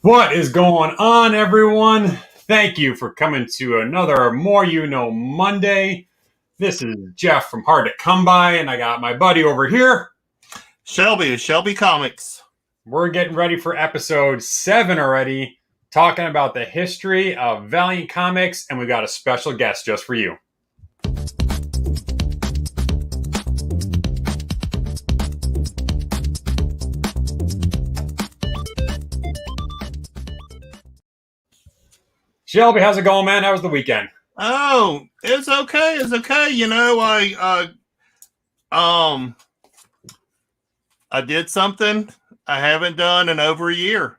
What is going on, everyone? Thank you for coming to another More You Know Monday. This is Jeff from HardToComeBuy, and I got my buddy over here, Shelby of Shelby Comics. We're getting ready for episode 7 already, talking about the history of Valiant Comics, and we got a special guest just for you. Shelby, how's it going, man? How was the weekend? Oh, it's okay. It's okay. You know, I did something I haven't done in over a year.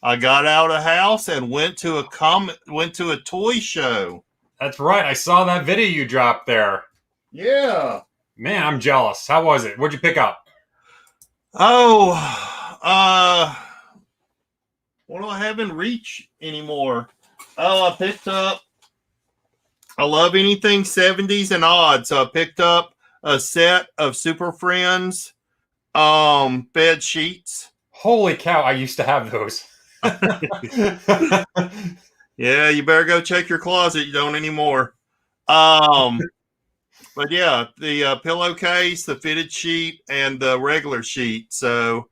I got out of the house and went to a toy show. That's right. I saw that video you dropped there. Yeah. Man, I'm jealous. How was it? What'd you pick up? Oh, what do I have in reach anymore? Oh, I picked up, I love anything 70s and odd. So I picked up a set of Super Friends bed sheets. Holy cow, I used to have those. Yeah, you better go check your closet. You don't anymore. But yeah, the pillowcase, the fitted sheet, and the regular sheet. So,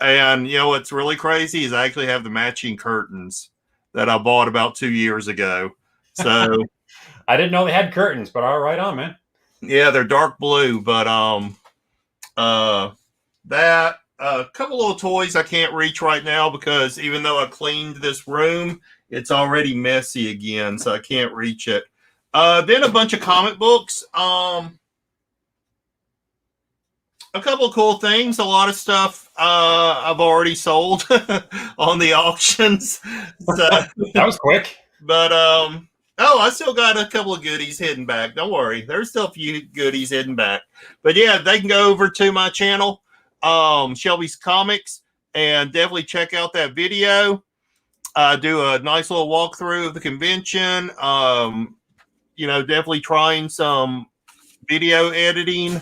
and you know what's really crazy is I actually have the matching curtains that I bought about 2 years ago. So I didn't know they had curtains, but all right on, man. yeah, they're dark blue, but that a couple little toys I can't reach right now because even though I cleaned this room, it's already messy again, so I can't reach it. Then a bunch of comic books. A couple of cool things. A lot of stuff I've already sold on the auctions. So, that was quick. But I still got a couple of goodies hidden back. Don't worry, there's still a few goodies hidden back. But yeah, they can go over to my channel, Shelby's Comics, and definitely check out that video. Do a nice little walkthrough of the convention. You know, definitely trying some video editing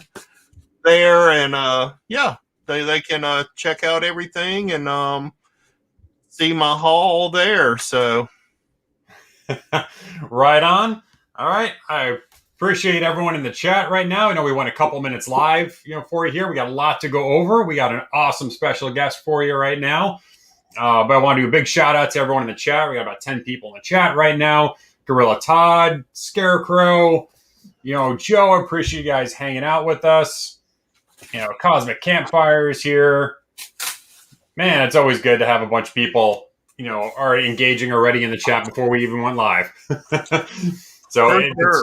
there, and yeah, they can check out everything and see my haul there. So right on. All right, I appreciate everyone in the chat right now. I know we went a couple minutes live, for you here. We got a lot to go over. We got an awesome special guest for you right now. But I want to do a big shout out to everyone in the chat. We got about 10 people in the chat right now. Gorilla Todd, Scarecrow, Joe. I appreciate you guys hanging out with us. Cosmic Campfires here. Man, it's always good to have a bunch of people, already engaging already in the chat before we even went live. So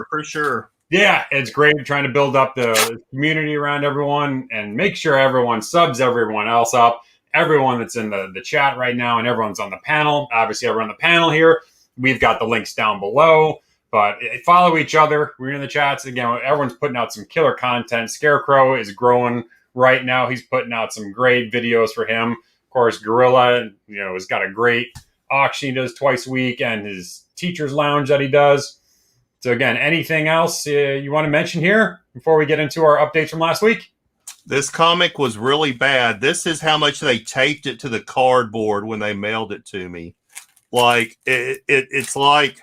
for sure. Yeah, it's great trying to build up the community around everyone and make sure everyone subs everyone else up. Everyone that's in the chat right now and everyone's on the panel. Obviously, everyone on the panel here. We've got the links down below. But follow each other. We're in the chats. Again, everyone's putting out some killer content. Scarecrow is growing right now. He's putting out some great videos for him. Of course, Gorilla, has got a great auction he does twice a week and his teacher's lounge that he does. So again, anything else you want to mention here before we get into our updates from last week? This comic was really bad. This is how much they taped it to the cardboard when they mailed it to me. Like, it's like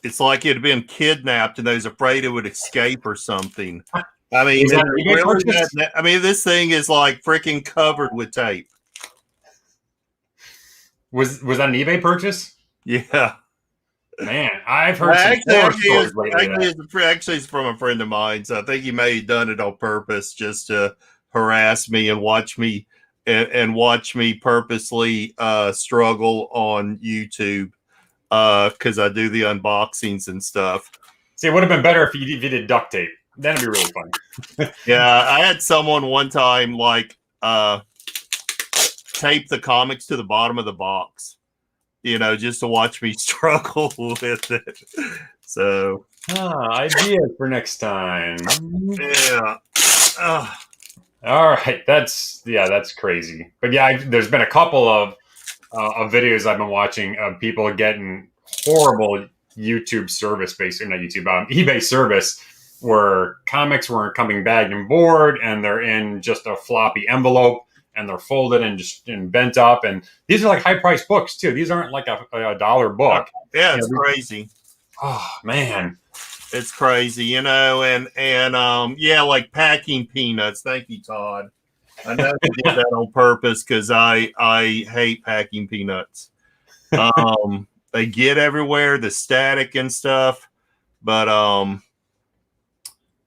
it had been kidnapped and they was afraid it would escape or something. I mean, this thing is like freaking covered with tape. Was that an eBay purchase? Yeah. Man, I've heard some stories lately. Actually, it's from a friend of mine, so I think he may have done it on purpose just to harass me and watch me purposely struggle on YouTube. Because I do the unboxings and stuff. See, it would have been better if you did duct tape. That'd be really fun. Yeah, I had someone one time tape the comics to the bottom of the box, just to watch me struggle with it. So, ideas for next time. Yeah. All right, that's crazy. But yeah, there's been a couple of videos I've been watching of people getting horrible YouTube service, basically not YouTube, eBay service, where comics weren't coming bagged and board, and they're in just a floppy envelope, and they're folded and bent up. And these are like high priced books too. These aren't like a dollar book. Yeah, it's crazy. Oh man, it's crazy, and yeah, like packing peanuts. Thank you, Todd. I know you did that on purpose because I hate packing peanuts. They get everywhere, the static and stuff. But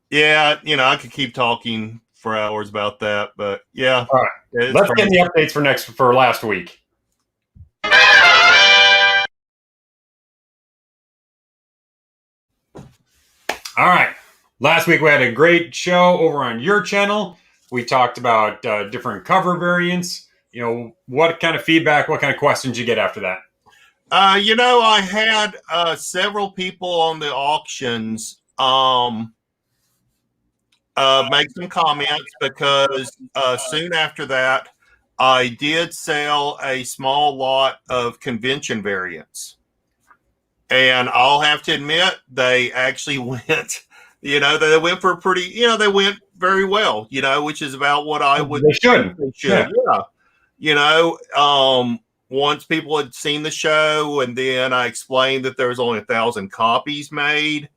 yeah, I could keep talking for hours about that. But yeah, all right. Let's get the updates for last week. All right. Last week we had a great show over on your channel. We talked about different cover variants. What kind of feedback, what kind of questions you get after that? I had several people on the auctions make some comments because soon after that, I did sell a small lot of convention variants. And I'll have to admit, they actually went, they went for they went very well, which is about what I would. They should. Yeah. Once people had seen the show, and then I explained that there was only 1,000 copies made,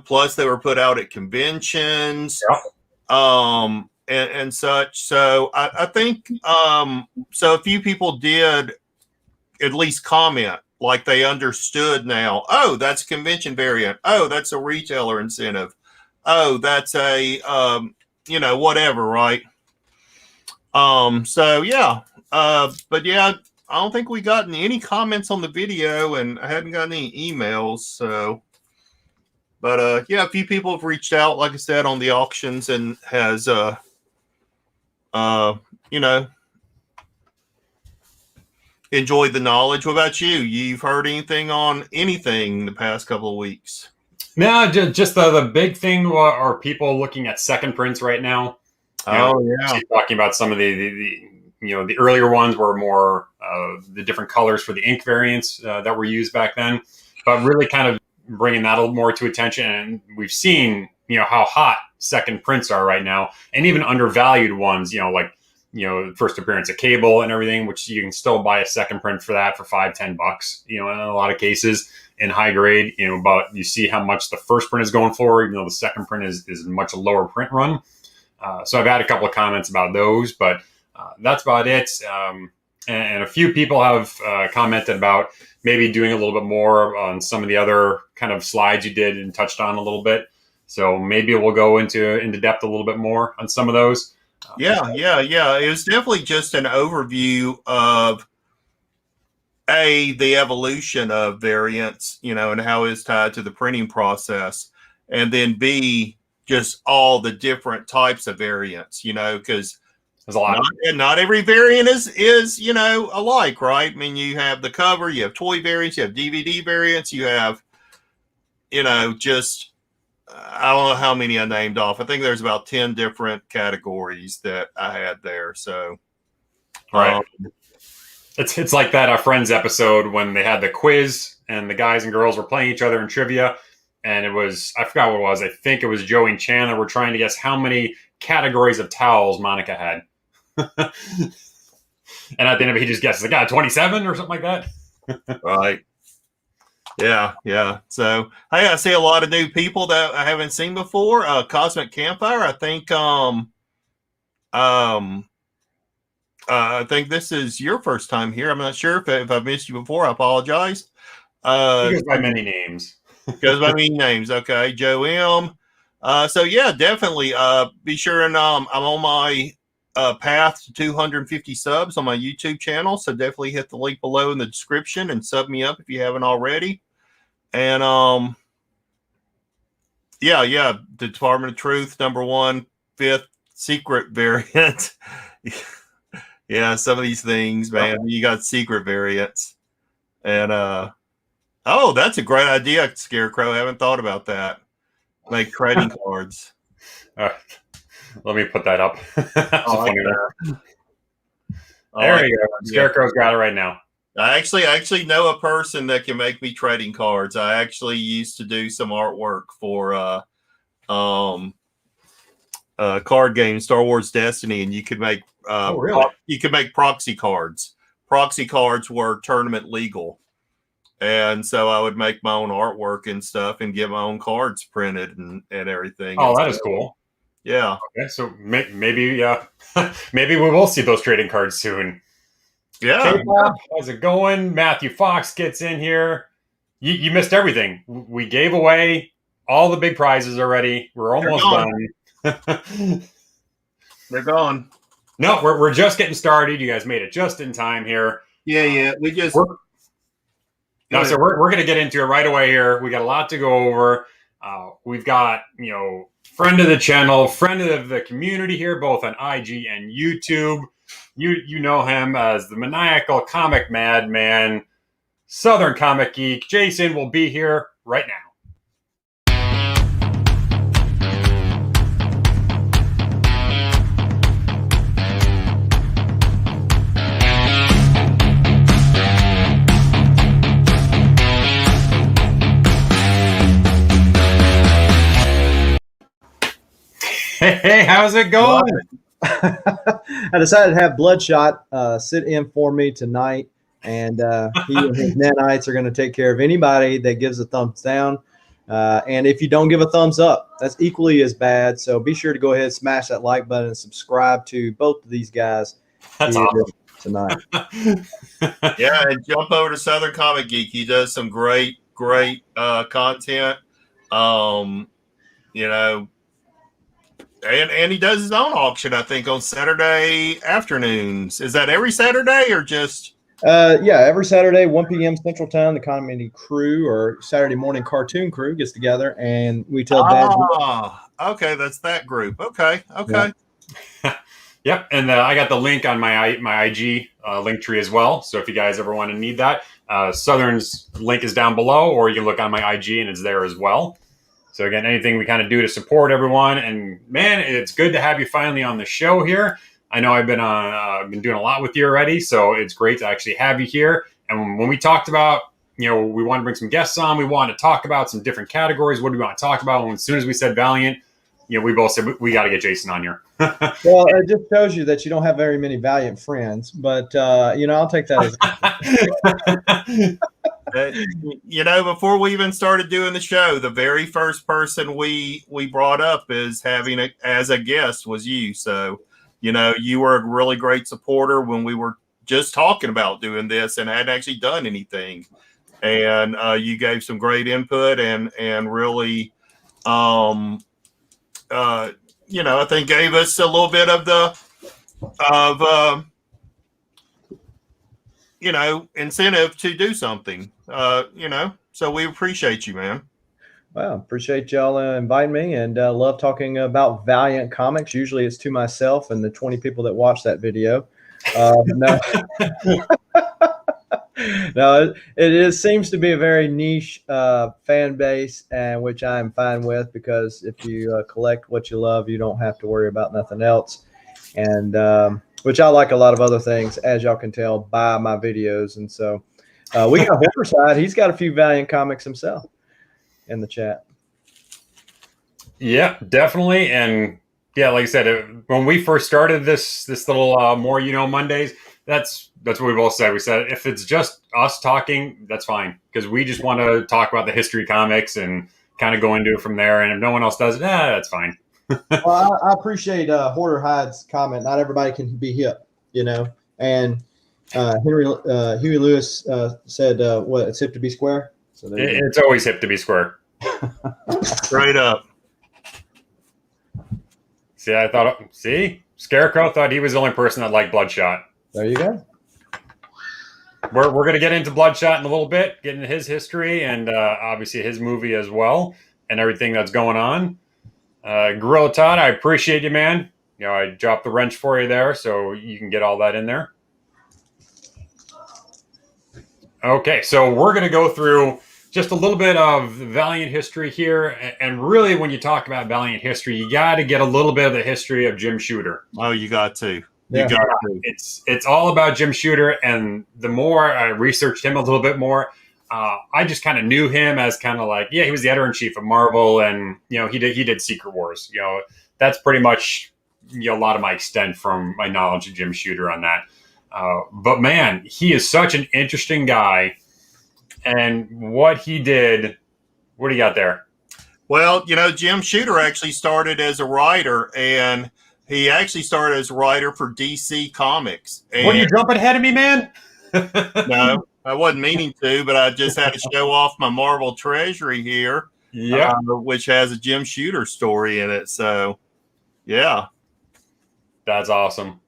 plus they were put out at conventions, and such. So I think, so a few people did at least comment, like they understood now. Oh, that's a convention variant. Oh, that's a retailer incentive. Oh, that's a, whatever, right? So yeah. But yeah, I don't think we gotten any comments on the video, and I hadn't gotten any emails. So, but yeah, a few people have reached out, like I said, on the auctions, and has enjoyed the knowledge. What about you? You've heard anything on anything the past couple of weeks? No, just the big thing are people looking at second prints right now. Yeah, talking about some of the earlier ones were more the different colors for the ink variants that were used back then, but really kind of bringing that a little more to attention. And we've seen how hot second prints are right now, and even undervalued ones. Like first appearance of Cable and everything, which you can still buy a second print for that for $5-10. In a lot of cases in high grade. But you see how much the first print is going for, even though the second print is a much lower print run. So I've had a couple of comments about those, but that's about it. And a few people have commented about maybe doing a little bit more on some of the other kind of slides you did and touched on a little bit. So maybe we'll go into depth a little bit more on some of those. Yeah. It was definitely just an overview of the evolution of variants, and how it's tied to the printing process, and then B, just all the different types of variants, because there's a lot. Not every variant is alike, right? I mean, you have the cover, you have toy variants, you have DVD variants, you have, just I don't know how many I named off. I think there's about 10 different categories that I had there. So, right. It's like that Friends episode when they had the quiz and the guys and girls were playing each other in trivia. And it was, I forgot what it was. I think it was Joey and Chandler were trying to guess how many categories of towels Monica had. And at the end of it, he just guesses, like, 27 or something like that. Right. Yeah. So, hey, I see a lot of new people that I haven't seen before. Cosmic Campfire, I think, I think this is your first time here. I'm not sure if I've missed you before. I apologize. He goes by many names. Goes by many names. Okay. Joe M. So yeah, definitely. Be sure and I'm on my path to 250 subs on my YouTube channel. So definitely hit the link below in the description and sub me up if you haven't already. And the Department of Truth #1 5th secret variant. Yeah, some of these things, man. You got secret variants. And oh, that's a great idea, Scarecrow. I haven't thought about that. Make trading cards. Let me put that up. Like there you go. Scarecrow's got it right now. I actually know a person that can make me trading cards. I actually used to do some artwork for card game, Star Wars Destiny, and you could make really? you could make proxy cards. Proxy cards were tournament legal, and so I would make my own artwork and stuff, and get my own cards printed and everything. Oh, and that is cool. Yeah. Okay, so maybe maybe we will see those trading cards soon. Yeah. K-Pop, how's it going? Matthew Fox gets in here. You missed everything. We gave away all the big prizes already. We're almost done. They're gone. No, we're just getting started. You guys made it just in time here. Yeah. We just. So we're going to get into it right away here. We got a lot to go over. We've got, friend of the channel, friend of the community here, both on IG and YouTube. You know him as the maniacal comic madman, Southern Comic Geek. Jason will be here right now. Hey, how's it going? I decided to have Bloodshot sit in for me tonight, and he and his nanites are going to take care of anybody that gives a thumbs down. And if you don't give a thumbs up, that's equally as bad. So be sure to go ahead and smash that like button and subscribe to both of these guys. That's awesome. Tonight. Yeah, and jump over to Southern Comic Geek. He does some great content. And he does his own auction, I think, on Saturday afternoons. Is that every Saturday or just? Yeah, every Saturday, 1 p.m. Central Time, the Comedy Crew or Saturday Morning Cartoon Crew gets together, and we tell bad jokes. Okay, that's that group. Okay. Yeah. Yep, and I got the link on my IG link tree as well. So if you guys ever want to need that, Southern's link is down below, or you can look on my IG and it's there as well. So again, anything we kind of do to support everyone, and man, it's good to have you finally on the show here. I know I've been doing a lot with you already, so it's great to actually have you here. And when we talked about, we want to bring some guests on, we want to talk about some different categories. What do we want to talk about? And as soon as we said Valiant, we both said we got to get Jason on here. Well, it just shows you that you don't have very many Valiant friends, but I'll take that as before we even started doing the show, the very first person we brought up as having it as a guest was you. So, you were a really great supporter when we were just talking about doing this and hadn't actually done anything. And you gave some great input and really, I think gave us a little bit of incentive to do something, so we appreciate you, man. Well, appreciate y'all inviting me, and love talking about Valiant Comics. Usually it's to myself and the 20 people that watch that video. No, it seems to be a very niche fan base, and which I'm fine with, because if you collect what you love, you don't have to worry about nothing else. And which I like a lot of other things, as y'all can tell by my videos. And so we got Horserside. He's got a few Valiant comics himself in the chat. Yeah, definitely. And yeah, like I said, when we first started this little more Mondays, that's what we both said. We said if it's just us talking, that's fine, because we just want to talk about the history of comics and kind of go into it from there. And if no one else does it, that's fine. Well, I appreciate Hoarder Hyde's comment. Not everybody can be hip, And Huey Lewis said, it's hip to be square? So it's always hip to be square. Straight up. Scarecrow thought he was the only person that liked Bloodshot. There you go. We're going to get into Bloodshot in a little bit, get into his history and obviously his movie as well and everything that's going on. Gorilla Todd, I appreciate you, man. I dropped the wrench for you there, so you can get all that in there. Okay, so we're going to go through just a little bit of Valiant history here. And really, when you talk about Valiant history, you got to get a little bit of the history of Jim Shooter. Oh, you got to. It's all about Jim Shooter. And the more I researched him a little bit more, I just kind of knew him as kind of like, yeah, he was the editor-in-chief of Marvel, and he did Secret Wars. That's pretty much a lot of my extent from my knowledge of Jim Shooter on that. But man, he is such an interesting guy, and what he did. What do you got there? Well, Jim Shooter actually started as a writer, and he actually started as a writer for DC Comics. And what are you jumping ahead of me, man? No, I wasn't meaning to, but I just had to show off my Marvel treasury here, which has a Jim Shooter story in it. So, yeah. That's awesome.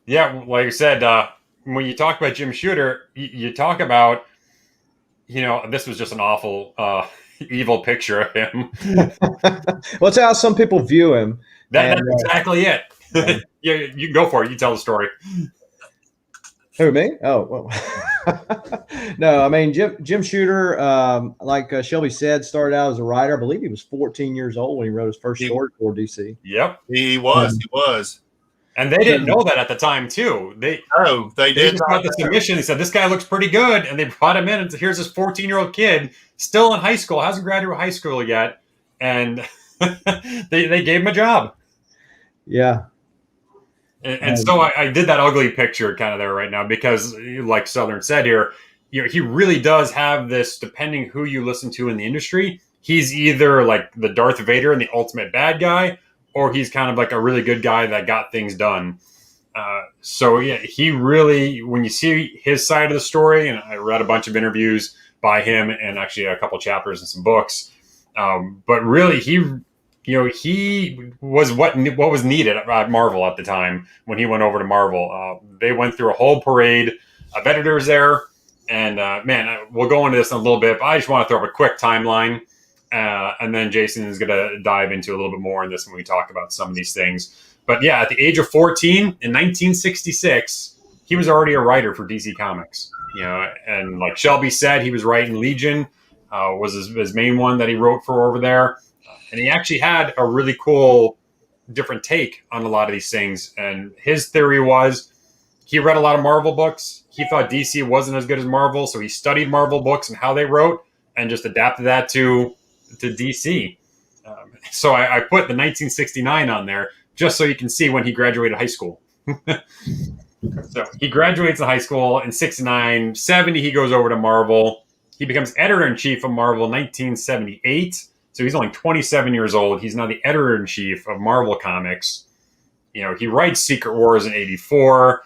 Yeah, like I said, when you talk about Jim Shooter, you talk about, this was just an awful, evil picture of him. Well, it's how some people view him. That's exactly it. Yeah, you can go for it. You tell the story. Who, me? Oh, well. No, I mean, Jim Shooter, like Shelby said, started out as a writer. I believe he was 14 years old when he wrote his first story for DC. Yep. He was. And they didn't know that at the time, too. They did just got the submission. They said, this guy looks pretty good. And they brought him in. And here's this 14-year-old kid still in high school, hasn't graduated high school yet. And they gave him a job. Yeah. And so I did that ugly picture kind of there right now because, like Southern said here, he really does have this, depending who you listen to in the industry, he's either like the Darth Vader and the ultimate bad guy, or he's kind of like a really good guy that got things done. So, yeah, he really, when you see his side of the story, and I read a bunch of interviews by him and actually a couple chapters and some books, but really he was what was needed at Marvel at the time when he went over to Marvel. They went through a whole parade of editors there. And, man, we'll go into this in a little bit, but I just want to throw up a quick timeline. And then Jason is going to dive into a little bit more in this when we talk about some of these things. But, yeah, at the age of 14 in 1966, he was already a writer for DC Comics. And like Shelby said, he was writing Legion, was his main one that he wrote for over there. And he actually had a really cool, different take on a lot of these things. And his theory was he read a lot of Marvel books. He thought DC wasn't as good as Marvel, so he studied Marvel books and how they wrote and just adapted that to DC. So I put the 1969 on there just so you can see when he graduated high school. So he graduates in high school in 69. 70, he goes over to Marvel. He becomes editor-in-chief of Marvel in 1978. So he's only 27 years old. He's now the editor-in-chief of Marvel Comics. He writes Secret Wars in 84.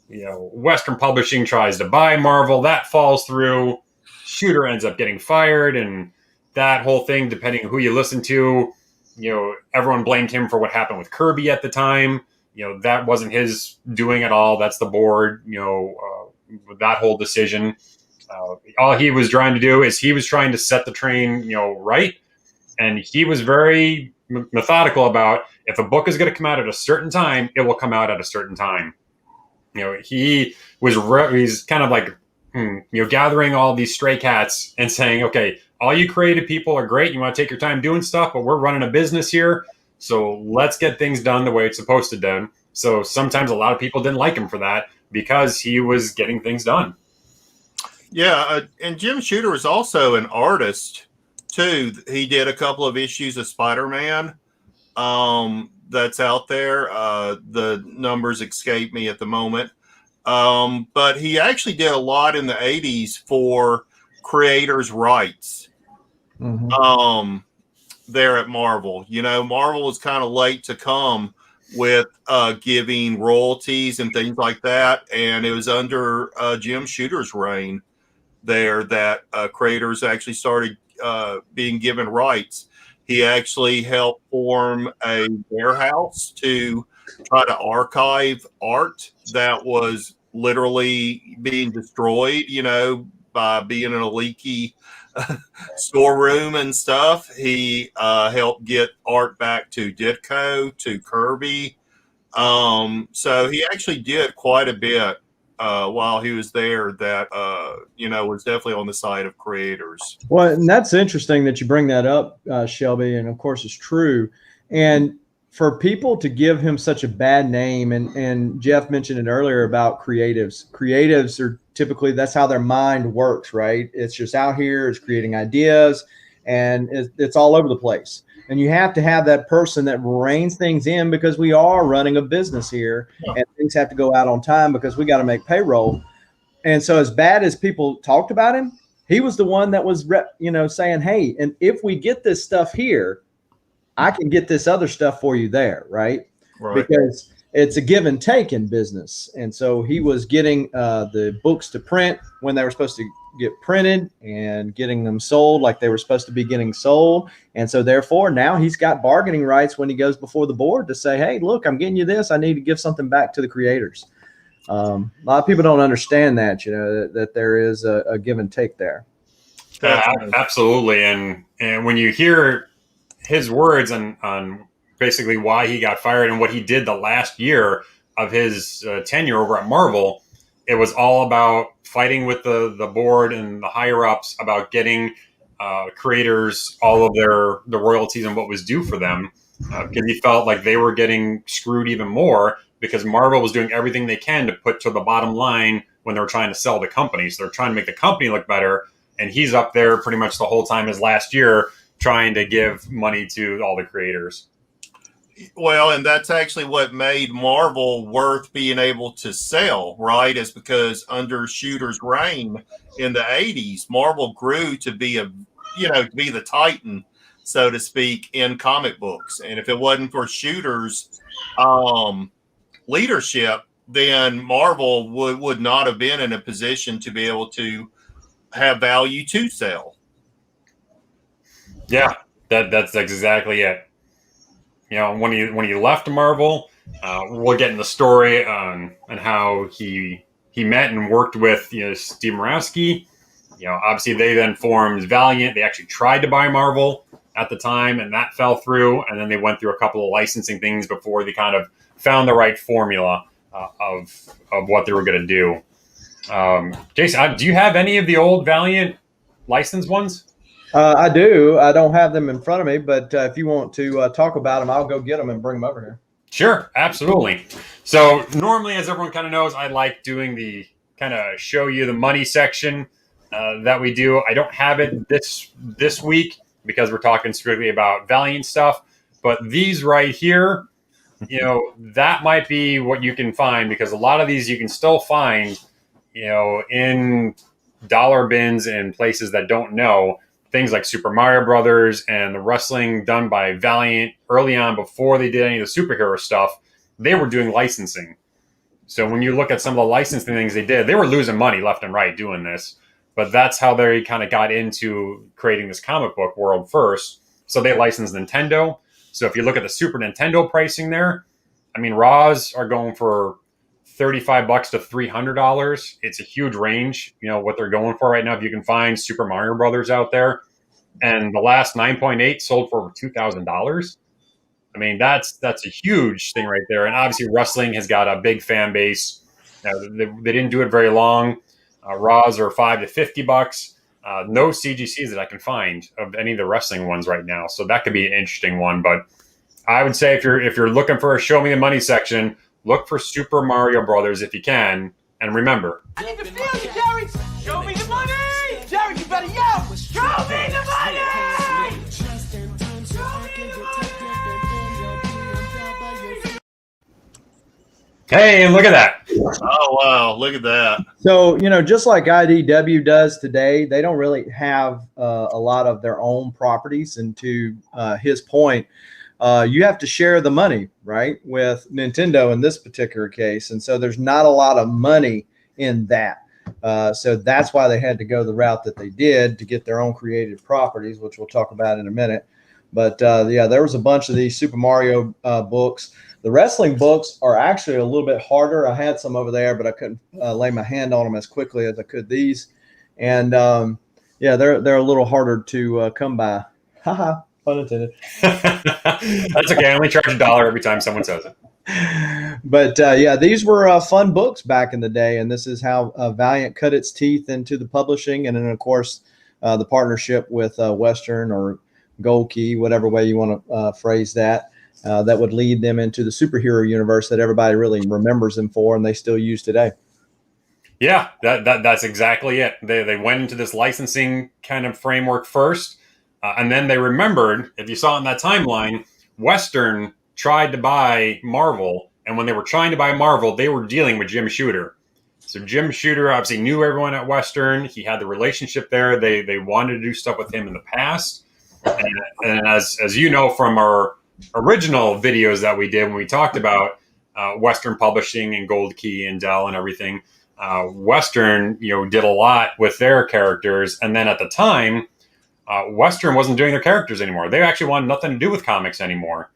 Western Publishing tries to buy Marvel. That falls through. Shooter ends up getting fired. And that whole thing, depending on who you listen to, everyone blamed him for what happened with Kirby at the time. That wasn't his doing at all. That's the board, that whole decision. All he was trying to do is he was trying to set the train, right. And he was very methodical about if a book is going to come out at a certain time, it will come out at a certain time. He's kind of like, gathering all these stray cats and saying, okay, all you creative people are great. You want to take your time doing stuff, but we're running a business here. So let's get things done the way it's supposed to be done. So sometimes a lot of people didn't like him for that because he was getting things done. Yeah. And Jim Shooter was also an artist too. He did a couple of issues of Spider-Man that's out there. The numbers escape me at the moment. But he actually did a lot in the 80s for creators' rights. Mm-hmm. There at Marvel. Marvel was kind of late to come with giving royalties and things like that. And it was under Jim Shooter's reign there that creators actually started being given rights. He actually helped form a warehouse to try to archive art that was literally being destroyed, by being in a leaky storeroom and stuff. He helped get art back to Ditko, to Kirby. So he actually did quite a bit while he was there that, was definitely on the side of creators. Well, and that's interesting that you bring that up, Shelby. And of course, it's true. And for people to give him such a bad name, and Jeff mentioned it earlier about creatives. Creatives are typically, that's how their mind works, right? It's just out here, it's creating ideas, and it's all over the place. And you have to have that person that reins things in, because we are running a business here, and things have to go out on time because we got to make payroll. And so, as bad as people talked about him, he was the one that was, saying, hey, and if we get this stuff here, I can get this other stuff for you there, right? Because it's a give and take in business. And so he was getting the books to print when they were supposed to get printed, and getting them sold like they were supposed to be getting sold. And so therefore now he's got bargaining rights when he goes before the board to say, hey, look, I'm getting you this. I need to give something back to the creators. A lot of people don't understand that, that there is a give and take there. Absolutely. And when you hear his words on basically why he got fired and what he did the last year of his tenure over at Marvel, it was all about fighting with the board and the higher ups about getting creators all of the royalties and what was due for them, because he felt like they were getting screwed even more, because Marvel was doing everything they can to put to the bottom line when they were trying to sell the company. So they're trying to make the company look better, and he's up there pretty much the whole time his last year trying to give money to all the creators. Well, and that's actually what made Marvel worth being able to sell, right? Is because under Shooter's reign in the 80s, Marvel grew to be to be the titan, so to speak, in comic books. And if it wasn't for Shooter's leadership, then Marvel would not have been in a position to be able to have value to sell. Yeah, that's exactly it. When he left Marvel, we'll get in the story on how he met and worked with Steve Murawski. Obviously they then formed Valiant. They actually tried to buy Marvel at the time, and that fell through. And then they went through a couple of licensing things before they kind of found the right formula of what they were going to do. Jason, do you have any of the old Valiant licensed ones? I do. I don't have them in front of me, but if you want to talk about them, I'll go get them and bring them over here. Sure, absolutely. So normally, as everyone kind of knows, I like doing the kind of show you the money section that we do. I don't have it this week because we're talking strictly about Valiant stuff. But these right here, that might be what you can find, because a lot of these you can still find, in dollar bins and places that don't know. Things like Super Mario Brothers and the wrestling done by Valiant early on, before they did any of the superhero stuff, they were doing licensing. So when you look at some of the licensing things they did, they were losing money left and right doing this. But that's how they kind of got into creating this comic book world first. So they licensed Nintendo. So if you look at the Super Nintendo pricing there, I mean, RAWs are going for $35 to $300. It's a huge range, what they're going for right now. If you can find Super Mario Brothers out there, and the last 9.8 sold for over $2,000. I mean, that's a huge thing right there. And obviously, wrestling has got a big fan base. They didn't do it very long. RAWs are $5 to $50. No CGCs that I can find of any of the wrestling ones right now. So that could be an interesting one. But I would say if you're looking for a show me the money section, look for Super Mario Brothers if you can. And remember, I need to feel you, Jerry. Show me the money. Jerry, you better yell. Show me the money. Show me the money. hey, look at that. Oh, wow. Look at that. So, just like IDW does today, they don't really have a lot of their own properties. And to his point, you have to share the money, right, with Nintendo in this particular case. And so there's not a lot of money in that. So that's why they had to go the route that they did to get their own creative properties, which we'll talk about in a minute. But there was a bunch of these Super Mario books. The wrestling books are actually a little bit harder. I had some over there, but I couldn't lay my hand on them as quickly as I could these. And they're a little harder to come by. Haha, pun intended. That's okay. I only charge $1 every time someone says it. But these were fun books back in the day, and this is how Valiant cut its teeth into the publishing, and then of course the partnership with Western or Gold Key, whatever way you want to phrase that. that would lead them into the superhero universe that everybody really remembers them for, and they still use today. Yeah, that's exactly it. They went into this licensing kind of framework first, and then they remembered, if you saw in that timeline, Western tried to buy Marvel, and when they were trying to buy Marvel, they were dealing with Jim Shooter. So Jim Shooter obviously knew everyone at Western. He had the relationship there. They wanted to do stuff with him in the past, and as you know from our original videos that we did when we talked about Western Publishing and Gold Key and Dell and everything. Western, did a lot with their characters, and then at the time, Western wasn't doing their characters anymore. They actually wanted nothing to do with comics anymore.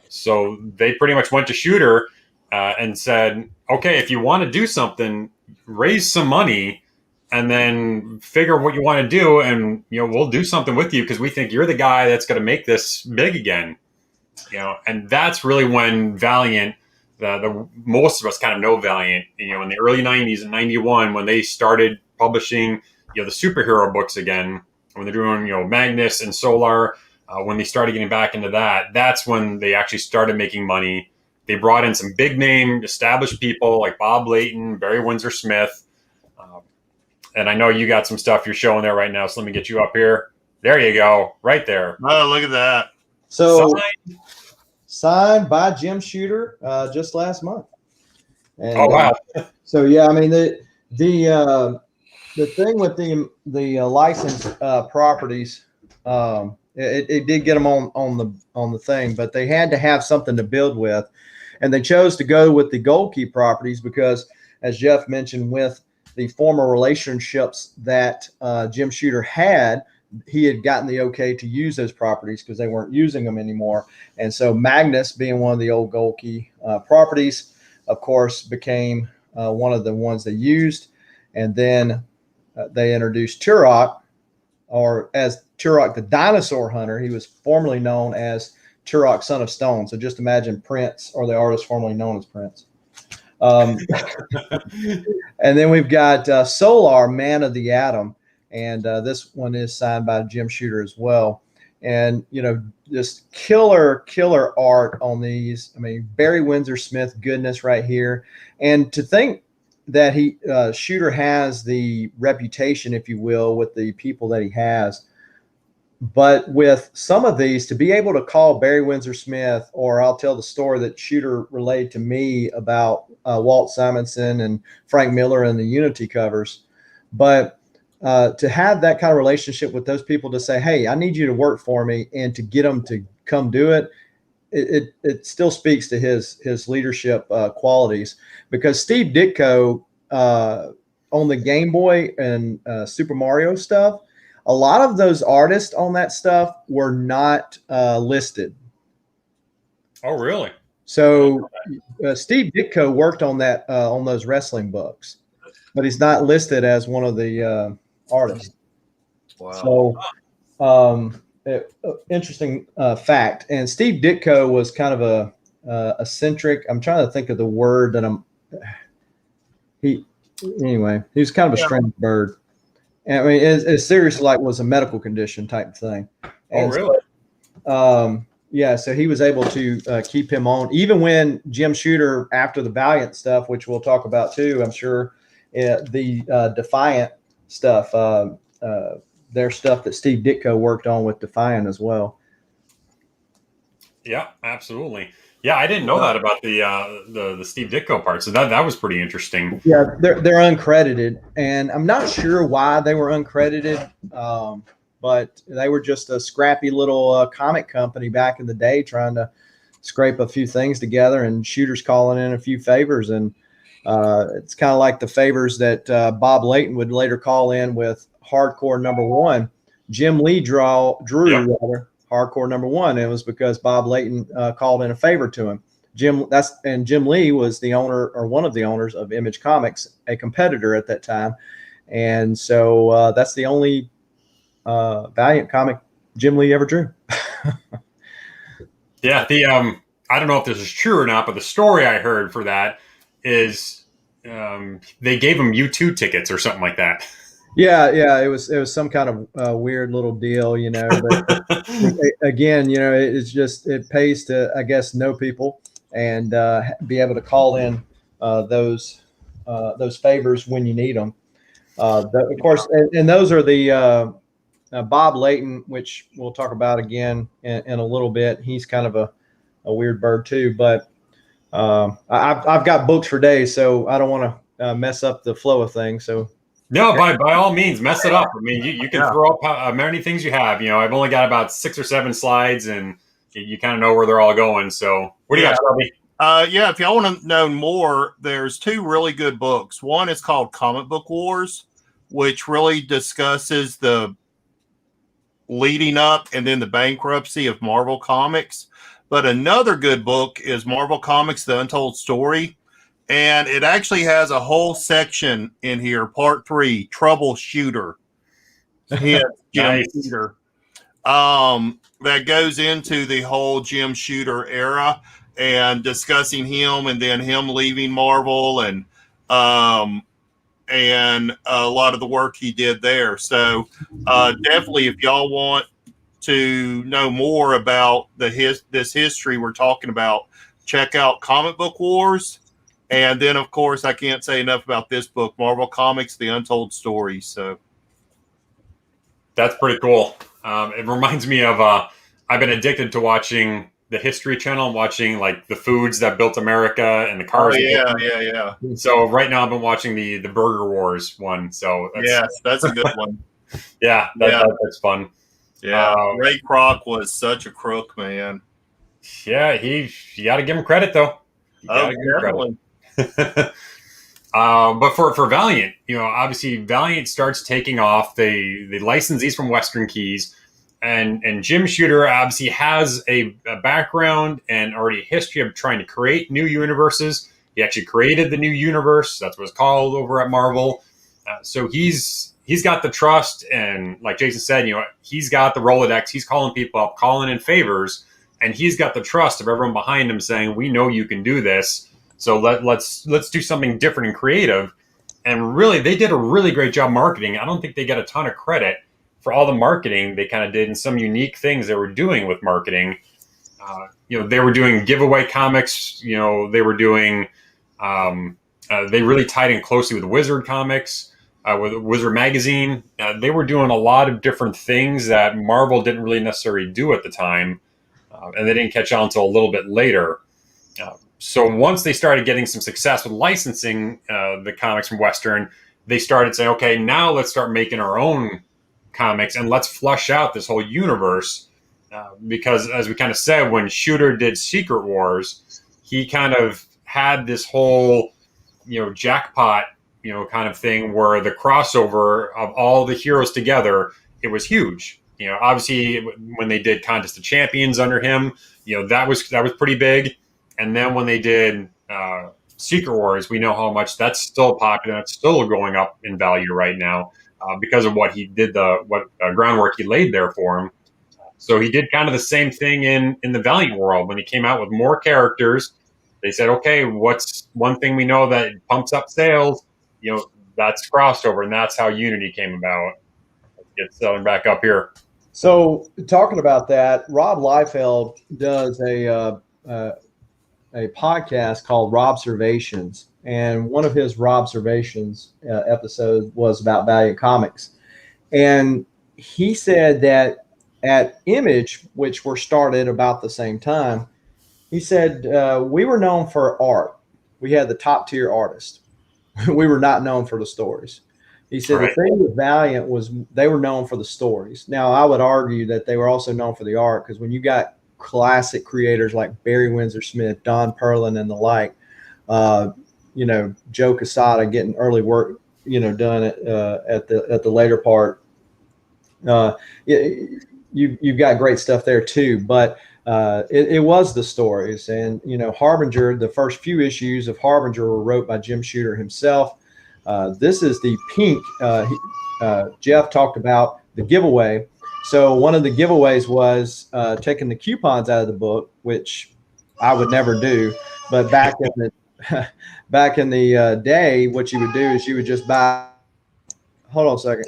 So they pretty much went to Shooter and said, "Okay, if you want to do something, raise some money, and then figure what you want to do, and we'll do something with you because we think you're the guy that's going to make this big again." And that's really when Valiant. The most of us kind of know Valiant, in the early 90s and 91 when they started publishing, the superhero books again, when they're doing, Magnus and Solar, when they started getting back into that, that's when they actually started making money. They brought in some big name established people like Bob Layton, Barry Windsor Smith. And I know you got some stuff you're showing there right now. So let me get you up here. There you go. Right there. Oh, look at that. So signed by Jim Shooter just last month. And, oh wow! So yeah, I mean the thing with the licensed properties, it did get them on the thing, but they had to have something to build with, and they chose to go with the Gold Key properties because, as Jeff mentioned, with the former relationships that Jim Shooter had. He had gotten the okay to use those properties because they weren't using them anymore. And so Magnus, being one of the old Gold Key properties, of course, became one of the ones they used. And then they introduced Turok, or as Turok the Dinosaur Hunter. He was formerly known as Turok Son of Stone. So just imagine Prince, or the artist formerly known as Prince. And then we've got Solar, Man of the Atom. And this one is signed by Jim Shooter as well. And, just killer art on these. I mean, Barry Windsor Smith goodness right here. And to think that Shooter has the reputation, if you will, with the people that he has. But with some of these, to be able to call Barry Windsor Smith, or I'll tell the story that Shooter relayed to me about Walt Simonson and Frank Miller and the Unity covers. But to have that kind of relationship with those people, to say, "Hey, I need you to work for me," and to get them to come do it, it still speaks to his leadership qualities. Because Steve Ditko on the Game Boy and Super Mario stuff, a lot of those artists on that stuff were not listed. Oh, really? So Steve Ditko worked on that on those wrestling books, but he's not listed as one of the artist. Wow. So interesting fact. And Steve Ditko was kind of a eccentric. I'm trying to think of the word that he was kind of a strange bird. And I mean, it's seriously like was a medical condition type thing. And really? So, yeah, so he was able to keep him on, even when Jim Shooter, after the Valiant stuff, which we'll talk about too, I'm sure, the Defiant stuff, their stuff that Steve Ditko worked on with Defiant as well. Yeah, absolutely. Yeah, I didn't know that about the Steve Ditko part. So that was pretty interesting. Yeah, they're uncredited, and I'm not sure why they were uncredited, but they were just a scrappy little comic company back in the day trying to scrape a few things together, and Shooter's calling in a few favors, and it's kind of like the favors that Bob Layton would later call in with Hardcore #1. Jim Lee drew rather Hardcore #1. It was because Bob Layton called in a favor to him. Jim Lee was the owner, or one of the owners, of Image Comics, a competitor at that time, and so that's the only Valiant comic Jim Lee ever drew. Yeah, I don't know if this is true or not, but the story I heard for that is they gave him U2 tickets or something like that. Yeah. It was some kind of weird little deal, But again, it pays to, I guess, know people and be able to call in those favors when you need them. Of course, and those are the Bob Layton, which we'll talk about again in a little bit. He's kind of a weird bird too, but I've got books for days, so I don't want to mess up the flow of things. So No, by all means, mess it up. I mean, you can Yeah. throw up many things you have. I've only got about 6 or 7 slides, and you kind of know where they're all going. So, what do you got, Shelby? Yeah, if y'all want to know more, there's 2 really good books. One is called Comic Book Wars, which really discusses the leading up and then the bankruptcy of Marvel Comics. But another good book is Marvel Comics, The Untold Story. And it actually has a whole section in here, part 3, Troubleshooter. Yeah, Jim Nice. Shooter. That goes into the whole Jim Shooter era and discussing him and then him leaving Marvel and a lot of the work he did there. So definitely, if y'all want to know more about this history we're talking about, check out Comic Book Wars. And then, of course, I can't say enough about this book, Marvel Comics, The Untold Story. So That's pretty cool. It reminds me of I've been addicted to watching the History Channel, watching like the foods that built America and the cars. yeah. So right now I've been watching the Burger Wars one. So That's a good one. That's fun. Yeah, Ray Kroc was such a crook, man. Yeah, you got to give him credit though. Definitely. But for Valiant, obviously Valiant starts taking off. They license these from Western Keys, and Jim Shooter obviously has a background and already a history of trying to create new universes. He actually created the new universe. That's what it's called over at Marvel. So he's got the trust, and like Jason said, he's got the Rolodex. He's calling people up, calling in favors, and he's got the trust of everyone behind him saying, "We know you can do this. So let's do something different and creative." And really, they did a really great job marketing. I don't think they get a ton of credit for all the marketing they kind of did and some unique things they were doing with marketing. They were doing giveaway comics. They were doing. They really tied in closely with Wizard Comics, with Wizard Magazine. They were doing a lot of different things that Marvel didn't really necessarily do at the time, and they didn't catch on until a little bit later. So once they started getting some success with licensing the comics from Western, they started saying, okay, now let's start making our own comics and let's flush out this whole universe. Because as we kind of said, when Shooter did Secret Wars, he kind of had this whole, jackpot, kind of thing where the crossover of all the heroes together, it was huge. Obviously when they did Contest of Champions under him, that was pretty big. And then when they did Secret Wars, we know how much that's still popular. It's still going up in value right now because of what he did, what groundwork he laid there for him. So he did kind of the same thing in the Valiant world. When he came out with more characters, they said, okay, what's one thing we know that pumps up sales? That's crossover, and that's how Unity came about. Let's get selling back up here. So talking about that, Rob Liefeld does a podcast called Robservations, and one of his Robservations episodes was about Valiant Comics, and he said that at Image, which were started about the same time, he said we were known for art. We had the top tier artists. We were not known for the stories. He said The thing with Valiant was they were known for the stories. Now I would argue that they were also known for the art, because when you got classic creators like Barry Windsor Smith, Don Perlin, and the like, Joe Quesada getting early work, done at the later part. You've got great stuff there too, but it was the stories. And Harbinger, the first few issues of Harbinger were wrote by Jim Shooter himself. This is the pink. Jeff talked about the giveaway. So one of the giveaways was taking the coupons out of the book, which I would never do. But back in the day, what you would do is you would just buy hold on a second.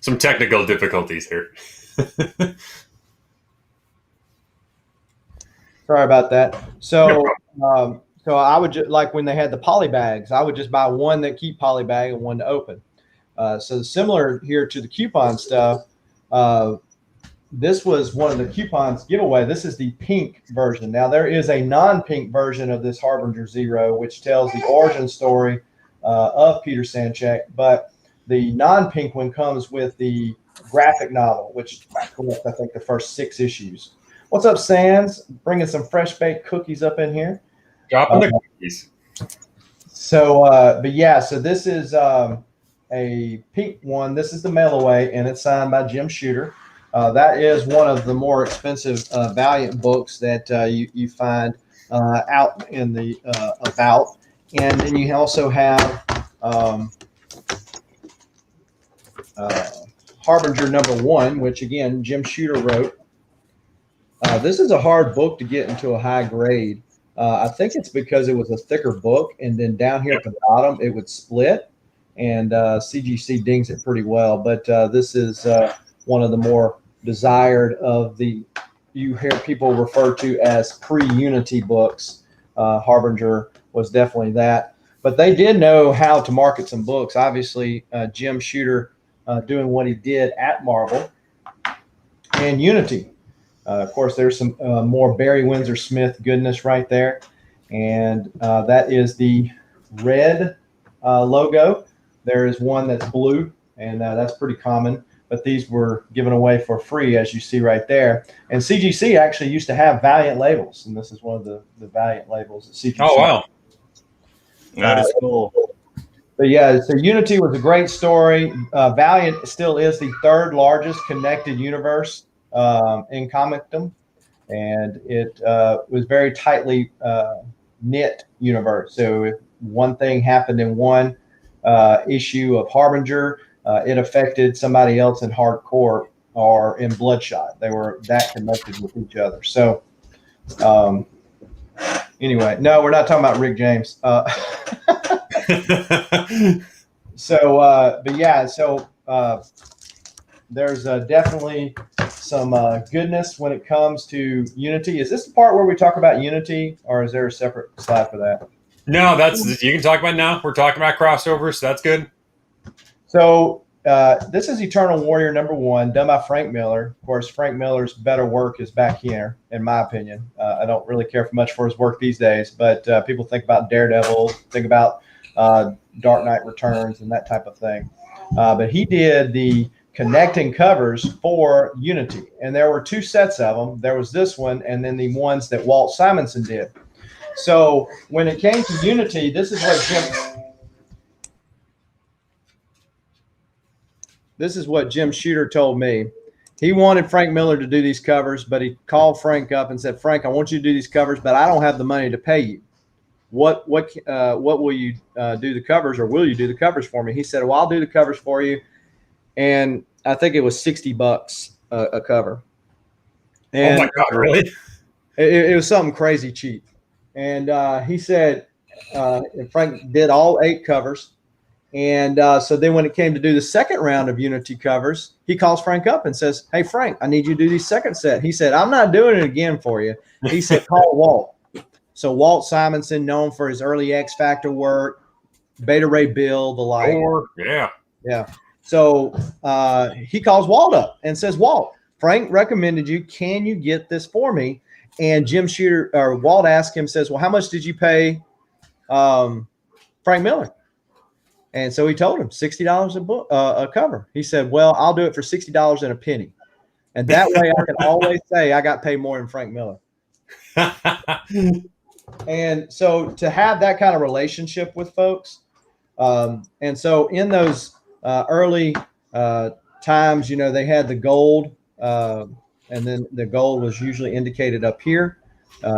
Some technical difficulties here. Sorry about that. So, so I would just like when they had the poly bags, I would just buy one that keep poly bag and one to open. So similar here to the coupon stuff. This was one of the coupons giveaway. This is the pink version. Now there is a non-pink version of this Harbinger Zero, which tells the origin story of Peter Sanchek, but the non-pink one comes with the graphic novel, which collects, I think, the first 6 issues. What's up, Sans? Bringing some fresh baked cookies up in here. Dropping the cookies. So, but yeah, so this is a pink one. This is the mail away, and it's signed by Jim Shooter. That is one of the more expensive Valiant books that you find out in the about. And then you also have Harbinger #1, which again Jim Shooter wrote. This is a hard book to get into a high grade. I think it's because it was a thicker book, and then down here at the bottom it would split, and CGC dings it pretty well. But this is one of the more desired of the, you hear people refer to as pre-Unity books. Harbinger was definitely that. But they did know how to market some books. Obviously, Jim Shooter doing what he did at Marvel and Unity. Of course, there's some more Barry Windsor Smith goodness right there. And that is the red logo. There is one that's blue, and that's pretty common. But these were given away for free, as you see right there. And CGC actually used to have Valiant labels, and this is one of the Valiant labels that CGC. Oh, wow. That is cool. But yeah, so Unity was a great story. Valiant still is the 3rd largest connected universe in comicdom, and it was very tightly knit universe. So if one thing happened in one issue of Harbinger, it affected somebody else in Hardcore or in Bloodshot. They were that connected with each other. So anyway, no, we're not talking about Rick James. But yeah, so there's definitely some goodness when it comes to Unity. Is this the part where we talk about Unity, or is there a separate slide for that? No, you can talk about it now. We're talking about crossovers, so that's good. So this is Eternal Warrior #1, done by Frank Miller. Of course, Frank Miller's better work is back here, in my opinion. I don't really care for much for his work these days, but people think about Daredevil, think about Dark Knight Returns, and that type of thing. But he did the connecting covers for Unity, and there were 2 sets of them. There was this one, and then the ones that Walt Simonson did. So when it came to Unity, this is what Jim Shooter told me. He wanted Frank Miller to do these covers, but he called Frank up and said, "Frank, I want you to do these covers, but I don't have the money to pay you. What will you do the covers, or will you do the covers for me?" He said, "Well, I'll do the covers for you." And I think it was $60 a cover. And oh my God, really? It was something crazy cheap. And he said, and Frank did all 8 covers. And so then when it came to do the second round of Unity covers, he calls Frank up and says, "Hey, Frank, I need you to do the second set." He said, "I'm not doing it again for you." He said, "Call Walt." So Walt Simonson, known for his early X Factor work, Beta Ray Bill, the like. Yeah. Yeah. So he calls Walt up and says, "Walt, Frank recommended you. Can you get this for me?" And Jim Shooter, or Walt asked him, says, "Well, how much did you pay Frank Miller?" And so he told him $60 a cover. He said, "Well, I'll do it for $60 and a penny." And that way I can always say I got paid more than Frank Miller. And so to have that kind of relationship with folks. And so in those early times, you know, they had the gold, and then the gold was usually indicated up here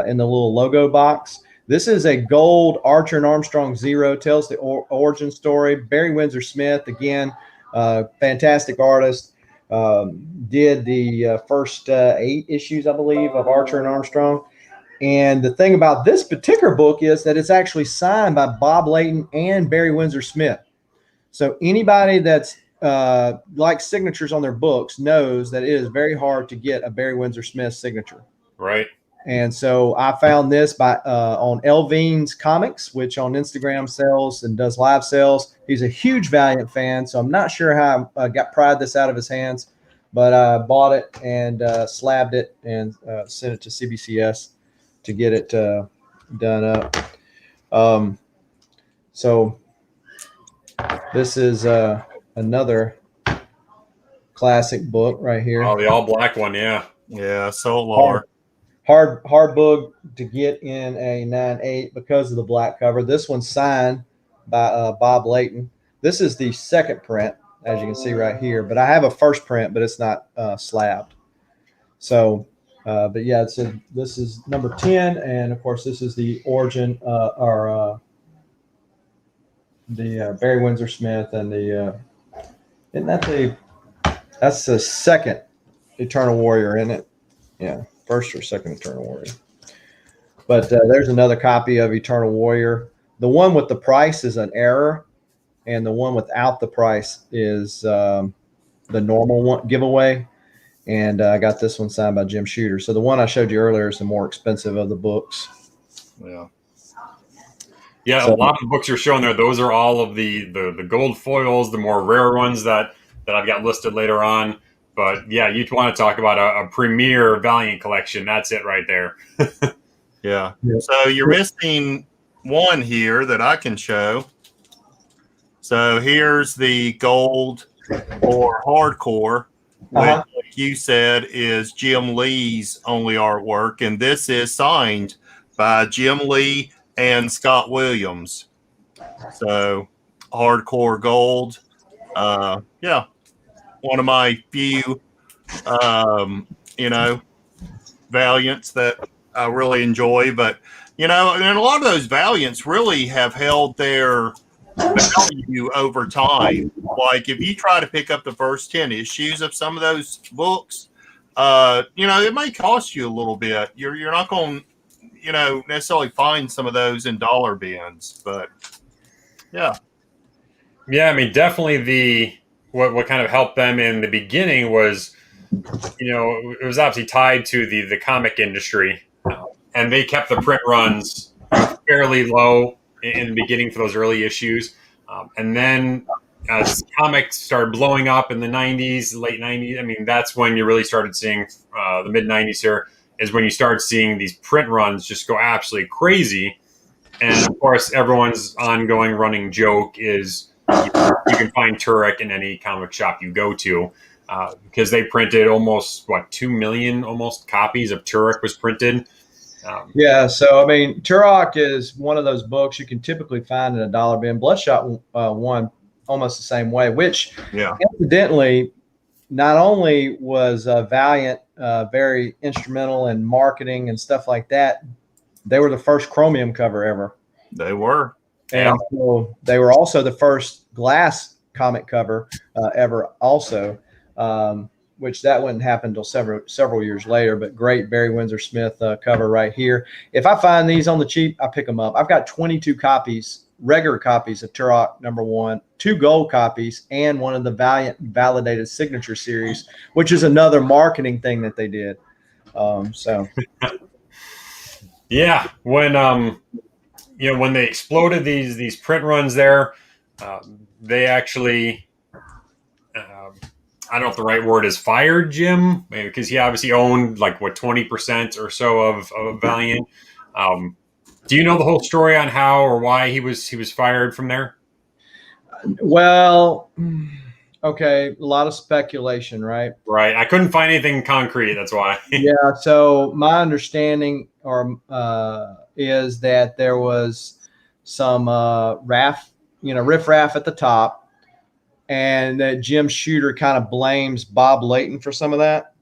in the little logo box. This is a gold Archer and Armstrong Zero, tells the origin story. Barry Windsor Smith, again, fantastic artist, did the first 8 issues, I believe, of Archer and Armstrong. And the thing about this particular book is that it's actually signed by Bob Layton and Barry Windsor Smith. So anybody that's likes signatures on their books knows that it is very hard to get a Barry Windsor Smith signature. Right. And so I found this by on Valiant Comics, which on Instagram sells and does live sales. He's a huge Valiant fan, so I'm not sure how I pried this out of his hands, but I bought it and slabbed it and sent it to CBCS to get it done up. So this is another classic book right here. Oh, the all black one, yeah. Yeah, Solar. Hard book to get in a 9/8 because of the black cover. This one's signed by Bob Layton. This is the second print, as you can see right here. But I have a first print, but it's not slabbed. So, but yeah, this is number 10, and of course, this is the origin the Barry Windsor Smith and the isn't that that's the second Eternal Warrior, isn't it? Yeah. First or second Eternal Warrior. But there's another copy of Eternal Warrior. The one with the price is an error, and the one without the price is the normal one giveaway. And I got this one signed by Jim Shooter. So the one I showed you earlier is the more expensive of the books. Yeah. Yeah, so, a lot of the books you're showing there, those are all of the gold foils, the more rare ones that I've got listed later on. But yeah, you want to talk about a premier Valiant collection. That's it right there. Yeah. So you're missing one here that I can show. So here's the gold or hardcore, which, like you said, is Jim Lee's only artwork. And this is signed by Jim Lee and Scott Williams. So hardcore gold. Yeah. One of my few, Valiants that I really enjoy. But, and a lot of those Valiants really have held their value over time. Like if you try to pick up the first 10 issues of some of those books, it may cost you a little bit. You're not going to, necessarily find some of those in dollar bins. But, yeah. Yeah, I mean, definitely what kind of helped them in the beginning was, it was obviously tied to the comic industry, and they kept the print runs fairly low in the beginning for those early issues. And then as comics started blowing up in the 90s, late 90s, I mean, that's when you really started seeing the mid 90s here is when you start seeing these print runs just go absolutely crazy. And of course, everyone's ongoing running joke is, you can find Turek in any comic shop you go to because they printed almost 2 million copies of Turek was printed. Yeah, so I mean, Turok is one of those books you can typically find in a dollar bin. Bloodshot won almost the same way, which incidentally, not only was Valiant very instrumental in marketing and stuff like that, they were the first chromium cover ever. They were. And so they were also the first glass comic cover ever also, which that wouldn't happen until several years later, but great Barry Windsor Smith cover right here. If I find these on the cheap, I pick them up. I've got 22 copies, regular copies of Turok #1, 2 gold copies, and one of the Valiant Validated Signature Series, which is another marketing thing that they did. Yeah, when they exploded these print runs there, they actually, I don't know if the right word is fired Jim, because he obviously owned 20% or so of Valiant. Do you know the whole story on how or why he was fired from there? Well, okay, a lot of speculation, right? Right. I couldn't find anything concrete. That's why. Yeah. So my understanding is that there was some riffraff at the top, and that Jim Shooter kind of blames Bob Layton for some of that.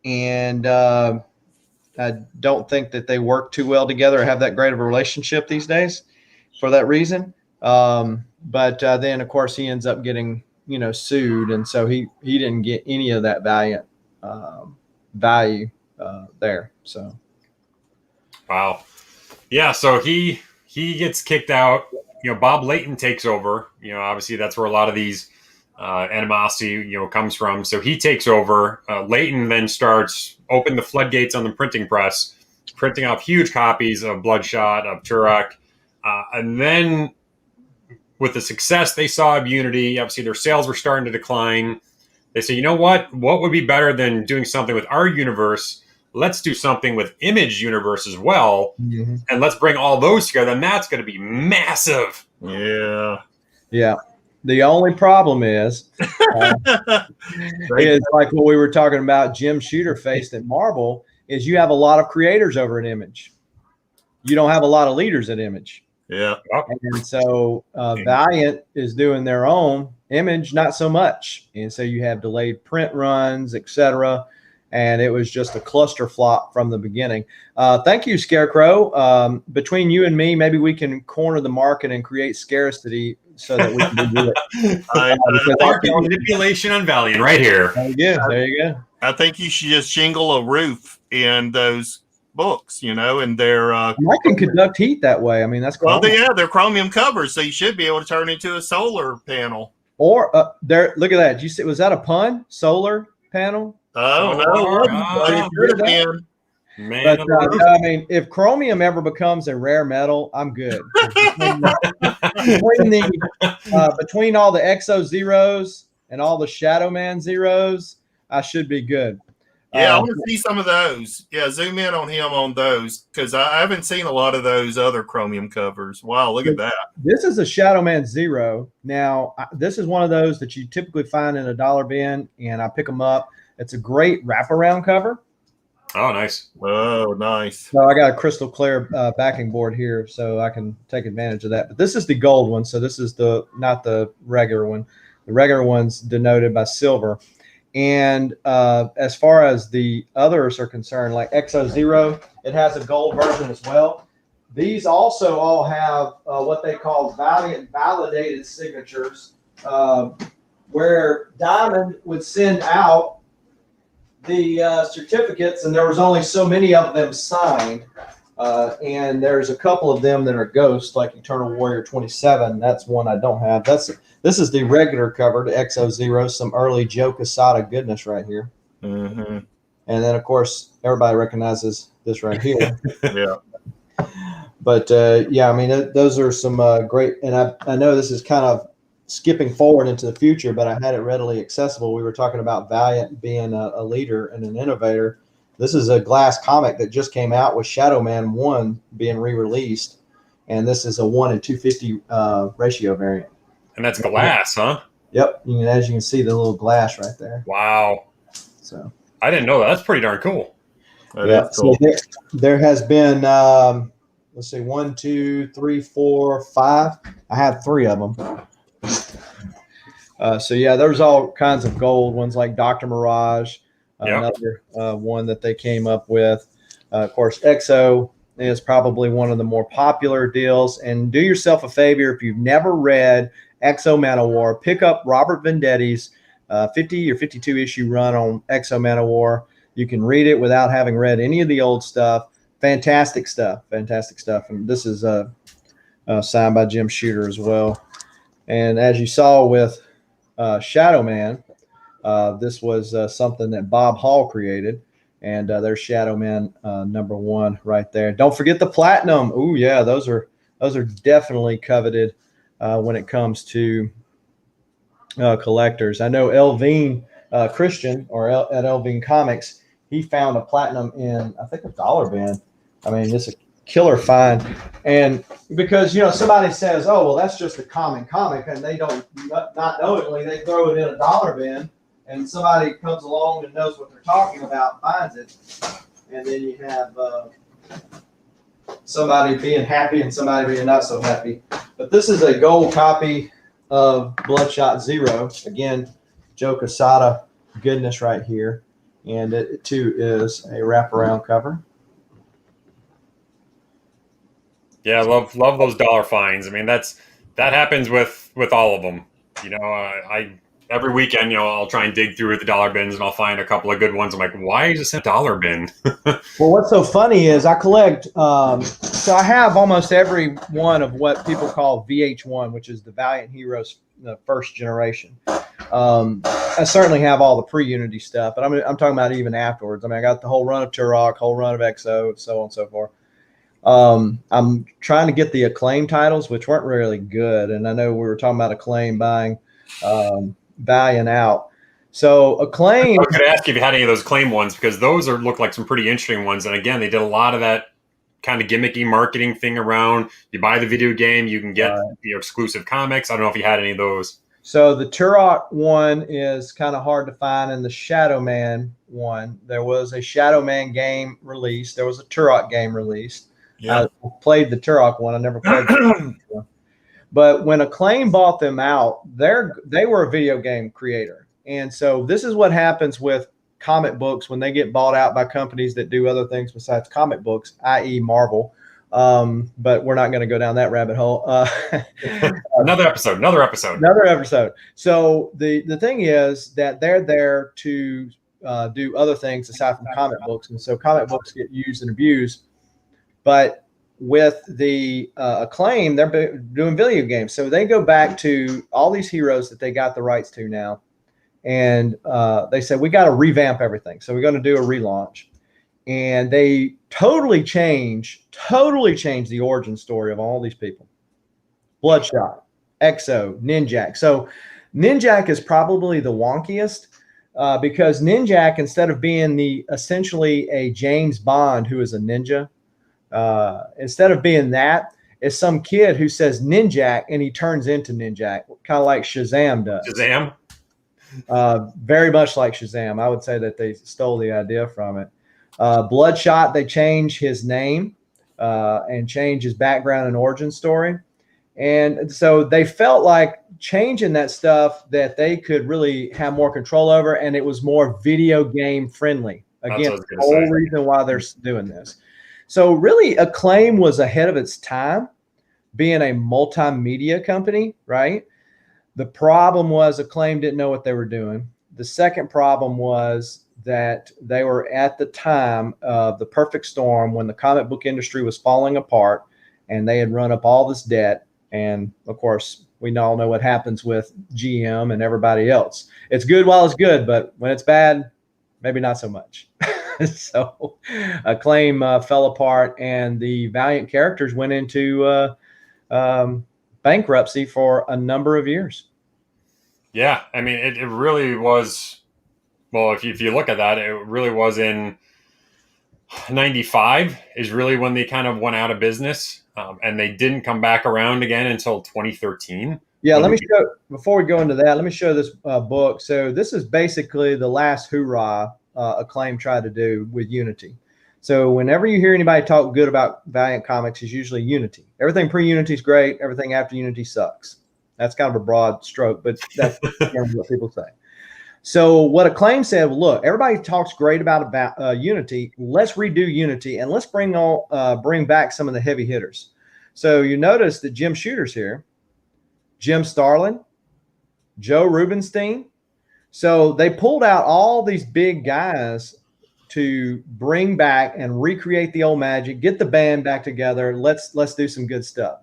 And I don't think that they work too well together or have that great of a relationship these days for that reason. But then, of course, he ends up getting, sued. And so he didn't get any of that Valiant value there. So. Wow. Yeah, so he gets kicked out. Bob Layton takes over. Obviously that's where a lot of these animosity, comes from. So he takes over. Layton then starts open the floodgates on the printing press, printing out huge copies of Bloodshot, of Turok, and then with the success they saw of Unity, obviously their sales were starting to decline. They say, you know what? What would be better than doing something with our universe? Let's do something with Image Universe as well, and let's bring all those together. And that's going to be massive. Yeah. Yeah. The only problem is like what we were talking about Jim Shooter faced at Marvel, is you have a lot of creators over at Image. You don't have a lot of leaders at Image. Yeah. And so Valiant is doing their own. Image, not so much. And so you have delayed print runs, etc. And it was just a cluster flop from the beginning. Thank you, Scarecrow. Between you and me, maybe we can corner the market and create scarcity so that we can do it. Market manipulation on Valiant right here. There you go. I think you should just shingle a roof in those books, and they're I can conduct heat that way. I mean, that's cool. Well, they're chromium covers, so you should be able to turn into a solar panel. Or there, look at that. Did you see? Was that a pun? Solar panel? Oh no! It could have been. Man, but I mean, if chromium ever becomes a rare metal, I'm good. Between all the Exo Zeros and all the Shadow Man Zeros, I should be good. Yeah, I want to see some of those. Yeah, zoom in on him on those, because I haven't seen a lot of those other chromium covers. Wow, look at that. This is a Shadow Man Zero. Now, this is one of those that you typically find in a dollar bin, and I pick them up. It's a great wraparound cover. Oh, nice. Oh, nice. So I got a crystal clear backing board here, so I can take advantage of that. But this is the gold one, so this is not the regular one. The regular one's denoted by silver. And as far as the others are concerned, like Exo Zero, it has a gold version as well. These also all have what they call Valiant validated signatures, where Diamond would send out the certificates, and there was only so many of them signed. And there's a couple of them that are ghost, like Eternal Warrior 27. That's one I don't have. This is the regular cover to Exo Zero, some early Joe Quesada goodness right here. Mm-hmm. And then, of course, everybody recognizes this right here. Yeah. But, yeah, I mean, those are some great – and I know this is kind of skipping forward into the future, but I had it readily accessible. We were talking about Valiant being a leader and an innovator. This is a glass comic that just came out with Shadow Man 1 being re-released, and this is a 1 in 250 ratio variant. And that's glass, huh? Yep. As you can see, the little glass right there. Wow. So I didn't know that. That's pretty darn cool. That's cool. So there has been, let's see, 1, 2, 3, 4, 5. I have 3 of them. So, yeah, there's all kinds of gold ones like Dr. Mirage, another one that they came up with. Of course, Exo is probably one of the more popular deals. And do yourself a favor, if you've never read Exo Manowar, pick up Robert Vendetti's 50 or 52 issue run on Exo Manowar. You can read it without having read any of the old stuff. Fantastic stuff. And this is signed by Jim Shooter as well. And as you saw with Shadow Man, this was something that Bob Hall created. And there's Shadow Man #1 right there. Don't forget the platinum. Ooh, yeah, those are definitely coveted when it comes to collectors. I know Elvine Christian at Elvine Comics, he found a platinum in, I think, a dollar bin. I mean, it's a killer find. And because, somebody says, oh, well, that's just a common comic, and they don't, not knowingly, they throw it in a dollar bin, and somebody comes along and knows what they're talking about, finds it, and then you have somebody being happy and somebody being not so happy. But this is a gold copy of Bloodshot Zero. Again, Joe Quesada goodness right here. And it, too, is a wraparound cover. Yeah, love those dollar finds. I mean, that happens with all of them. I every weekend, I'll try and dig through the dollar bins and I'll find a couple of good ones. I'm like, why is this a dollar bin? Well, what's so funny is I collect, so I have almost every one of what people call VH1, which is the Valiant Heroes, the first generation. I certainly have all the pre-Unity stuff, but I'm talking about even afterwards. I mean, I got the whole run of Turok, whole run of XO, so on and so forth. I'm trying to get the Acclaim titles, which weren't really good. And I know we were talking about Acclaim buying Valiant out. So Acclaim. I was going to ask you if you had any of those Acclaim ones, because those look like some pretty interesting ones. And again, they did a lot of that kind of gimmicky marketing thing around. You buy the video game, you can get exclusive comics. I don't know if you had any of those. So the Turok one is kind of hard to find, and the Shadow Man one. There was a Shadow Man game released. There was a Turok game released. Yeah. I played the Turok one. I never played the one. But when Acclaim bought them out, they were a video game creator. And so this is what happens with comic books when they get bought out by companies that do other things besides comic books, i.e. Marvel. But we're not going to go down that rabbit hole. Another episode. So the thing is that they're there to do other things aside from comic books. And so comic books get used and abused. But with the Acclaim, they're doing video games. So they go back to all these heroes that they got the rights to now. And they said, we got to revamp everything. So we're going to do a relaunch. And they totally change the origin story of all these people. Bloodshot, Exo, Ninjak. So Ninjak is probably the wonkiest because Ninjak, instead of being essentially a James Bond who is a ninja, instead of being that, is some kid who says Ninjak and he turns into Ninjak, kind of like Shazam does. Shazam? Very much like Shazam. I would say that they stole the idea from it. Bloodshot, they change his name and change his background and origin story. And so they felt like changing that stuff that they could really have more control over, and it was more video game friendly. Again, the whole reason why they're doing this. So really, Acclaim was ahead of its time, being a multimedia company, right? The problem was Acclaim didn't know what they were doing. The second problem was that they were at the time of the perfect storm when the comic book industry was falling apart and they had run up all this debt. And of course, we all know what happens with GM and everybody else. It's good while it's good, but when it's bad, maybe not so much. So Acclaim fell apart, and the Valiant characters went into bankruptcy for a number of years. Yeah, I mean, it really was. Well, if you look at that, it really was in 95 is really when they kind of went out of business, and they didn't come back around again until 2013. Yeah, let me show, before we go into that, let me show this book. So this is basically the last hoorah Acclaim tried to do with Unity. So whenever you hear anybody talk good about Valiant Comics, it's usually Unity. Everything pre-Unity is great. Everything after Unity sucks. That's kind of a broad stroke, but that's what people say. So what Acclaim said, well, look, everybody talks great about Unity. Let's redo Unity, and let's bring back some of the heavy hitters. So you notice that Jim Shooter's here, Jim Starlin, Joe Rubenstein. So they pulled out all these big guys to bring back and recreate the old magic, get the band back together. Let's do some good stuff.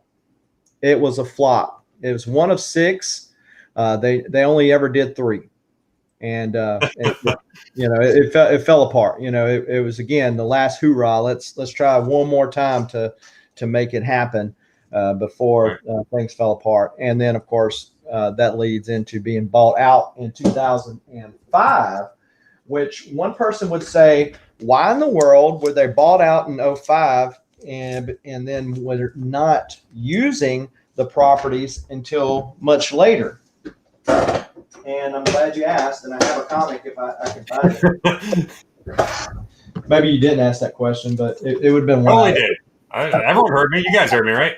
It was a flop. It was one of 6. They only ever did 3. And it fell apart. It was, again, the last hoorah. Let's try one more time to make it happen before things fell apart. And then, of course, that leads into being bought out in 2005, which one person would say, why in the world were they bought out in 05 and then were not using the properties until much later? And I'm glad you asked, and I have a comic if I can find it. Maybe you didn't ask that question, but it would have been one. I did. Everyone heard me. You guys heard me, right?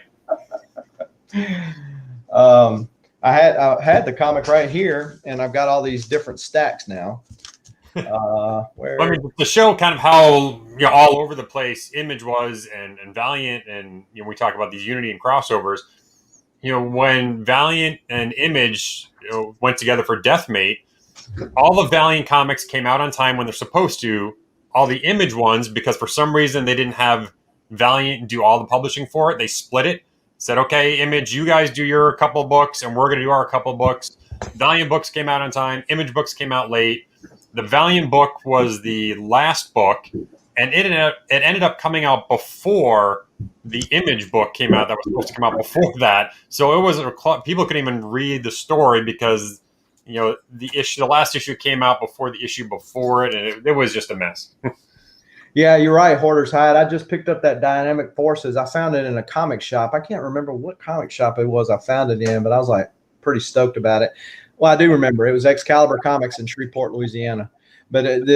I had the comic right here, and I've got all these different stacks now. To show kind of how all over the place Image was and Valiant, and we talk about these Unity and crossovers. when Valiant and Image went together for Deathmate, all the Valiant comics came out on time when they're supposed to. All the Image ones, because for some reason they didn't have Valiant do all the publishing for it, they split it. Said, okay, Image, you guys do your couple books, and we're going to do our couple books. Valiant books came out on time. Image books came out late. The Valiant book was the last book, and it ended up coming out before the Image book came out. That was supposed to come out before that. So it was people couldn't even read the story because the last issue came out before the issue before it, and it was just a mess. Yeah, you're right, Hoarder's Hide. I just picked up that Dynamic Forces. I found it in a comic shop. I can't remember what comic shop it was I found it in, but I was like pretty stoked about it. Well, I do remember it was Excalibur Comics in Shreveport, Louisiana. But and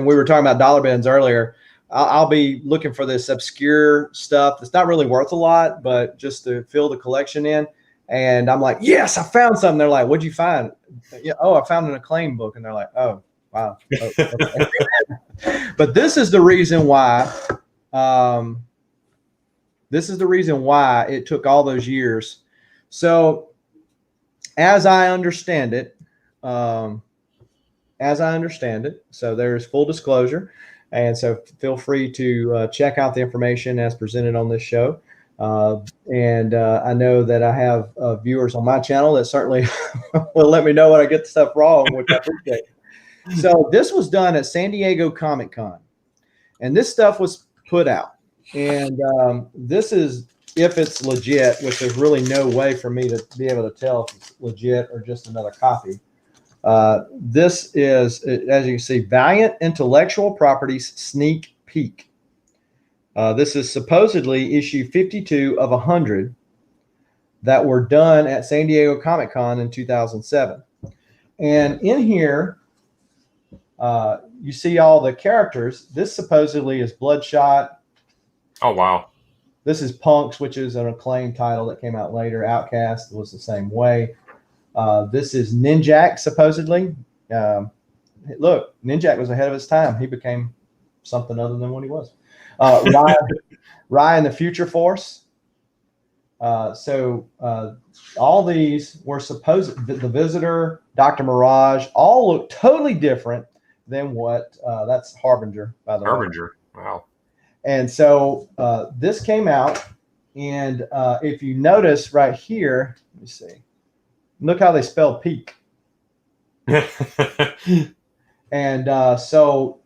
we were talking about dollar bins earlier. I'll be looking for this obscure stuff that's not really worth a lot, but just to fill the collection in. And I'm like, yes, I found something. They're like, what'd you find? Yeah, I found an Acclaim book. And they're like, oh, wow. Oh, okay. But this is the reason why. This is the reason why it took all those years. So, as I understand it, so there's full disclosure, and so feel free to check out the information as presented on this show. And I know that I have viewers on my channel that certainly will let me know when I get the stuff wrong, which I appreciate. So this was done at San Diego Comic Con, and this stuff was put out. And this is, if it's legit, which there's really no way for me to be able to tell if it's legit or just another copy. This is, as you can see, Valiant Intellectual Properties Sneak Peek. This is supposedly issue 52 of 100 that were done at San Diego Comic Con in 2007. And in here, you see all the characters. This supposedly is Bloodshot. Oh, wow. This is Punks, which is an Acclaim title that came out later. Outcast was the same way. This is Ninjak, supposedly. Look, Ninjak was ahead of his time. He became something other than what he was. Ryan, the Future Force. So all these were supposed, the Visitor, Dr. Mirage, all look totally different than what, that's Harbinger, by the way. Harbinger, wow. And so this came out, and if you notice right here, let me see, look how they spell peak. And so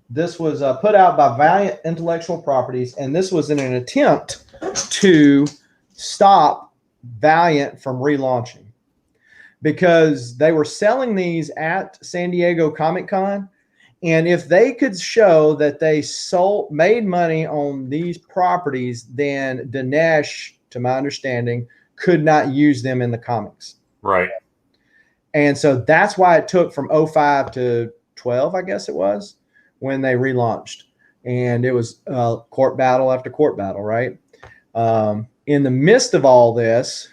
this was put out by Valiant Intellectual Properties, and this was in an attempt to stop Valiant from relaunching, because they were selling these at San Diego Comic Con. And if they could show that they made money on these properties, then Dinesh, to my understanding, could not use them in the comics. Right. And so that's why it took from 05 to 12, I guess it was, when they relaunched. And it was court battle after court battle, right? In the midst of all this,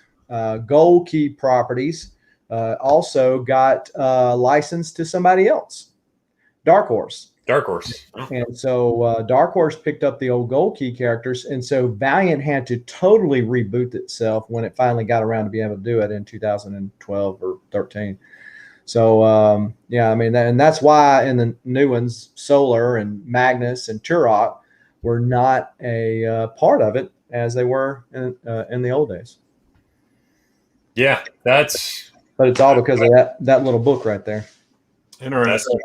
Gold Key Properties also got licensed to somebody else. Dark Horse. And so Dark Horse picked up the old Gold Key characters. And so Valiant had to totally reboot itself when it finally got around to be able to do it in 2012 or 13. So, yeah, I mean, and that's why in the new ones, Solar and Magnus and Turok were not a part of it as they were in the old days. Yeah, but it's all because of that little book right there. Interesting.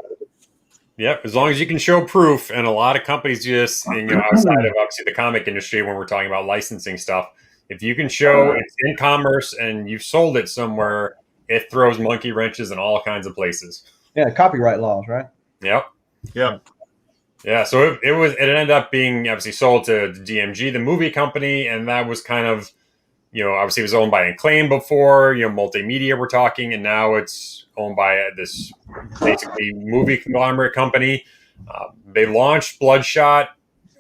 Yep, as long as you can show proof, and a lot of companies just, outside of obviously the comic industry, when we're talking about licensing stuff, if you can show it's in commerce and you've sold it somewhere, it throws monkey wrenches in all kinds of places. Yeah, copyright laws, right? Yep. Yep. Yeah, so it ended up being obviously sold to DMG, the movie company, and that was kind of, obviously it was owned by Acclaim before, multimedia we're talking, and now it's owned by this basically movie conglomerate company. They launched Bloodshot,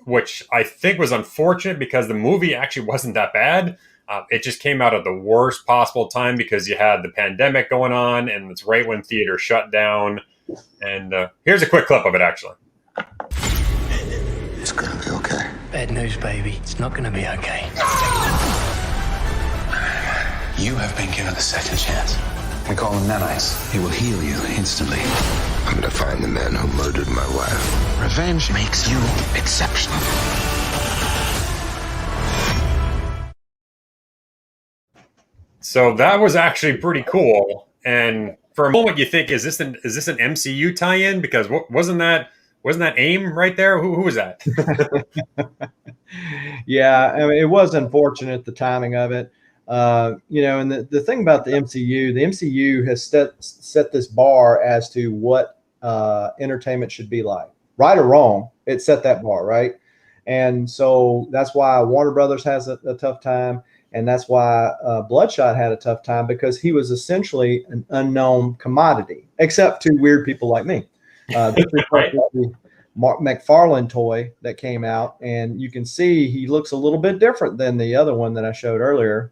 which I think was unfortunate because the movie actually wasn't that bad. It just came out at the worst possible time because you had the pandemic going on, and it's right when theaters shut down. And here's a quick clip of it, actually. It's gonna be okay. Bad news, baby. It's not gonna be okay. You have been given a second chance. We call them nanites. He will heal you instantly. I'm gonna find the man who murdered my wife. Revenge makes you exceptional. So that was actually pretty cool. And for a moment, you think, is this an MCU tie-in? Because wasn't that AIM right there? Who was that? Yeah, I mean, it was unfortunate, the timing of it. And the thing about the MCU has set this bar as to what entertainment should be like. Right or wrong, it set that bar, right? And so that's why Warner Brothers has a tough time. And that's why Bloodshot had a tough time, because he was essentially an unknown commodity, except to weird people like me. This is Right. the Mark McFarlane toy that came out, and you can see he looks a little bit different than the other one that I showed earlier.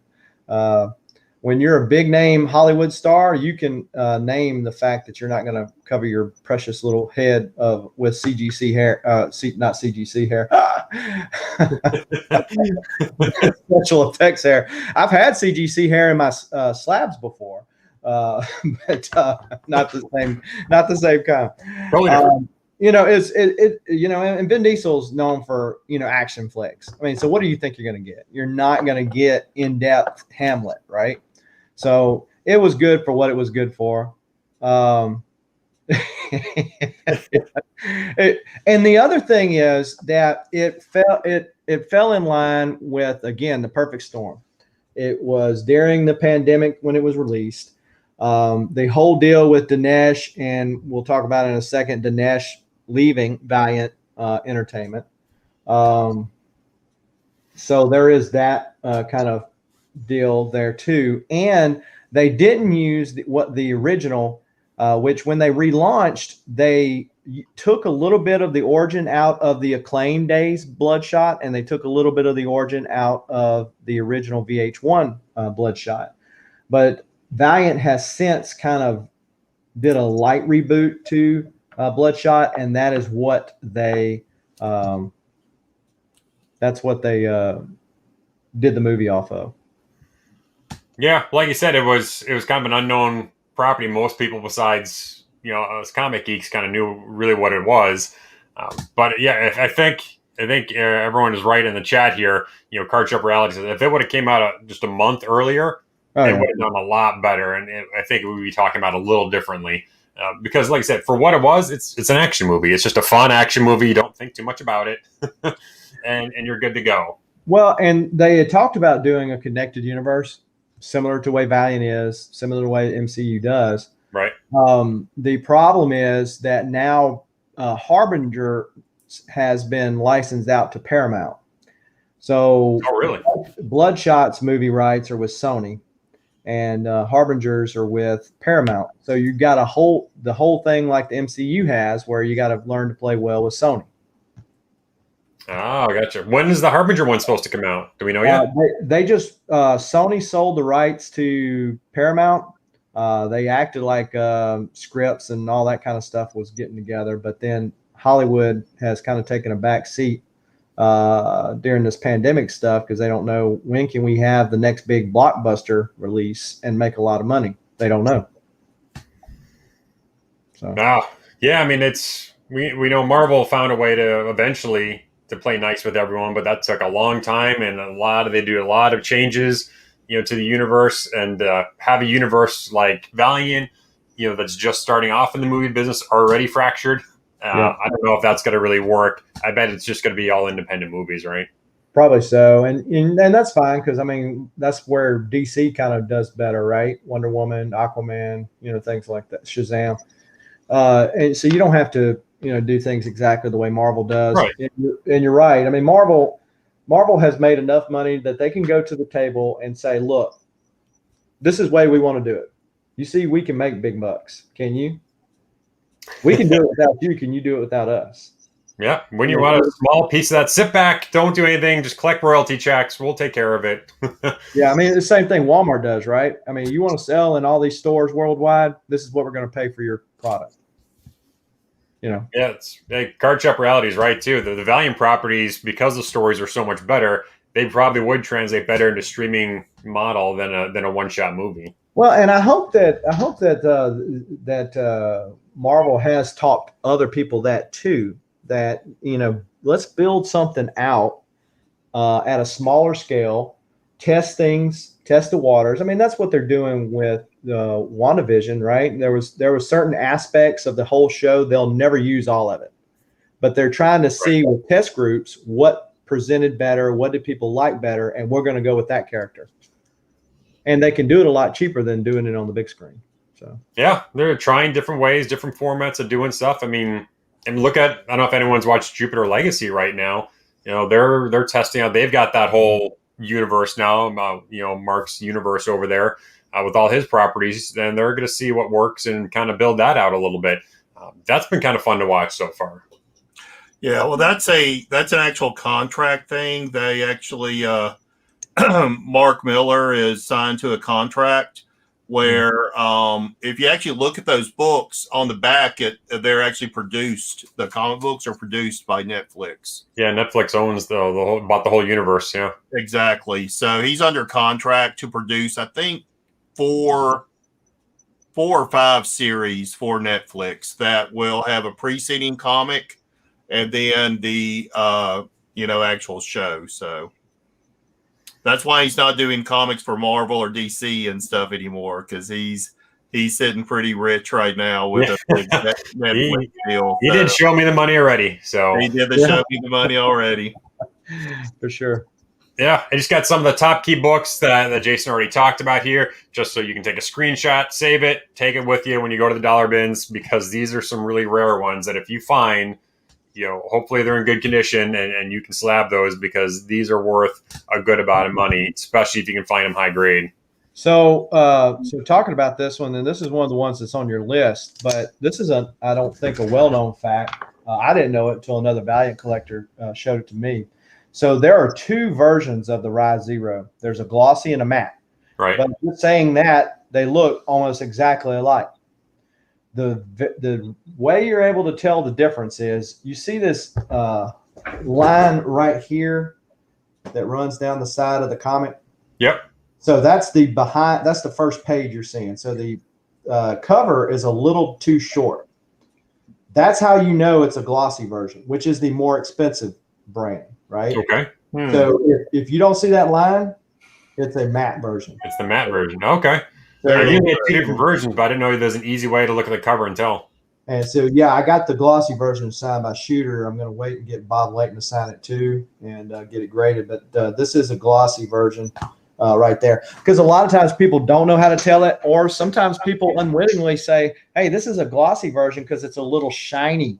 When you're a big name Hollywood star, you can name the fact that you're not going to cover your precious little head with CGC hair, not CGC hair, special effects hair. I've had CGC hair in my slabs before, but not the same kind. Totally different. And Vin Diesel's known for action flicks. I mean, so what do you think you're going to get? You're not going to get in-depth Hamlet, right? So it was good for what it was good for. And the other thing is that it fell in line with, again, the perfect storm. It was during the pandemic when it was released. The whole deal with Dinesh, and we'll talk about it in a second, Dinesh leaving Valiant Entertainment. So there is that kind of deal there too. And they didn't use the original, which when they relaunched, they took a little bit of the origin out of the Acclaim days Bloodshot, and they took a little bit of the origin out of the original VH1 Bloodshot. But Valiant has since kind of did a light reboot to Bloodshot, and that is what they did the movie off of. Yeah, like you said, it was kind of an unknown property. Most people, besides us comic geeks, kind of knew really what it was. But yeah, I think everyone is right in the chat here. Card Shop Reality says if it would have came out just a month earlier, it would have done a lot better, and I think we would be talking about it a little differently. Because, like I said, for what it was, it's an action movie. It's just a fun action movie. You don't think too much about it, and you're good to go. Well, and they had talked about doing a connected universe, similar to the way Valiant is, similar to the way MCU does. Right. The problem is that now Harbinger has been licensed out to Paramount. So, oh, really? Bloodshot's movie rights are with Sony, and Harbingers are with Paramount. So you got the whole thing like the MCU has, where you got to learn to play well with Sony. Oh, gotcha. When is the Harbinger one supposed to come out? Do we know yet? They just Sony sold the rights to Paramount. They acted like scripts and all that kind of stuff was getting together, but then Hollywood has kind of taken a back seat during this pandemic stuff, because they don't know when can we have the next big blockbuster release and make a lot of money. They don't know. So yeah, I mean, we know Marvel found a way to eventually to play nice with everyone, but that took a long time, and they do a lot of changes to the universe, and have a universe like Valiant that's just starting off in the movie business already fractured. I don't know if that's going to really work. I bet it's just going to be all independent movies, right? Probably so, and that's fine, because I mean that's where DC kind of does better, right? Wonder Woman, Aquaman, things like that, Shazam, and so you don't have to do things exactly the way Marvel does. Right. And you're right. I mean, Marvel has made enough money that they can go to the table and say, "Look, this is the way we want to do it. You see, we can make big bucks. Can you? We can do it without you. Can you do it without us?" Yeah. When you want a small piece of that, sit back, don't do anything, just collect royalty checks. We'll take care of it. Yeah, I mean, it's the same thing Walmart does, right? I mean, you want to sell in all these stores worldwide, this is what we're going to pay for your product. Yeah, Card Shop Reality is right too. The Valiant properties, because the stories are so much better, they probably would translate better into streaming model than a one-shot movie. Well, and I hope that Marvel has taught other people that too. That let's build something out at a smaller scale, test things, test the waters. I mean, that's what they're doing with WandaVision, right? There was certain aspects of the whole show they'll never use all of it, but they're trying to see with test groups what presented better, what did people like better, and we're going to go with that character. And they can do it a lot cheaper than doing it on the big screen. So yeah, they're trying different ways, different formats of doing stuff. I mean, and look at, I don't know if anyone's watched Jupiter Legacy right now. They're testing out. They've got that whole universe now. Mark's universe over there with all his properties. Then they're going to see what works and kind of build that out a little bit. That's been kind of fun to watch so far. Yeah, well, that's an actual contract thing. They actually. Mark Miller is signed to a contract where if you actually look at those books on the back, they're actually produced. The comic books are produced by Netflix. Yeah, Netflix owns the whole universe. Yeah, exactly. So he's under contract to produce, I think, four or five series for Netflix that will have a preceding comic and then the actual show. So. That's why he's not doing comics for Marvel or DC and stuff anymore, because he's sitting pretty rich right now with a big Netflix deal. He did show me the money already. So he did show me the money already. For sure. Yeah, I just got some of the top key books that Jason already talked about here, just so you can take a screenshot, save it, take it with you when you go to the dollar bins, because these are some really rare ones that if you find, hopefully they're in good condition and you can slab those, because these are worth a good amount of money, especially if you can find them high grade. So talking about this one, and this is one of the ones that's on your list, but this is I don't think a well-known fact. I didn't know it until another Valiant collector showed it to me. So there are two versions of the Rise Zero. There's a glossy and a matte. Right. But just saying that, they look almost exactly alike. The way you're able to tell the difference is you see this line right here that runs down the side of the comic. Yep. So that's the first page you're seeing. So the cover is a little too short. That's how you know it's a glossy version, which is the more expensive brand, right? Okay. So if you don't see that line, it's a matte version. It's the matte version. Okay. There are usually two different versions, but I didn't know there's an easy way to look at the cover and tell. And so, yeah, I got the glossy version signed by Shooter. I'm going to wait and get Bob Layton to sign it too and get it graded. But this is a glossy version right there. Because a lot of times people don't know how to tell it, or sometimes people unwittingly say, hey, this is a glossy version because it's a little shiny.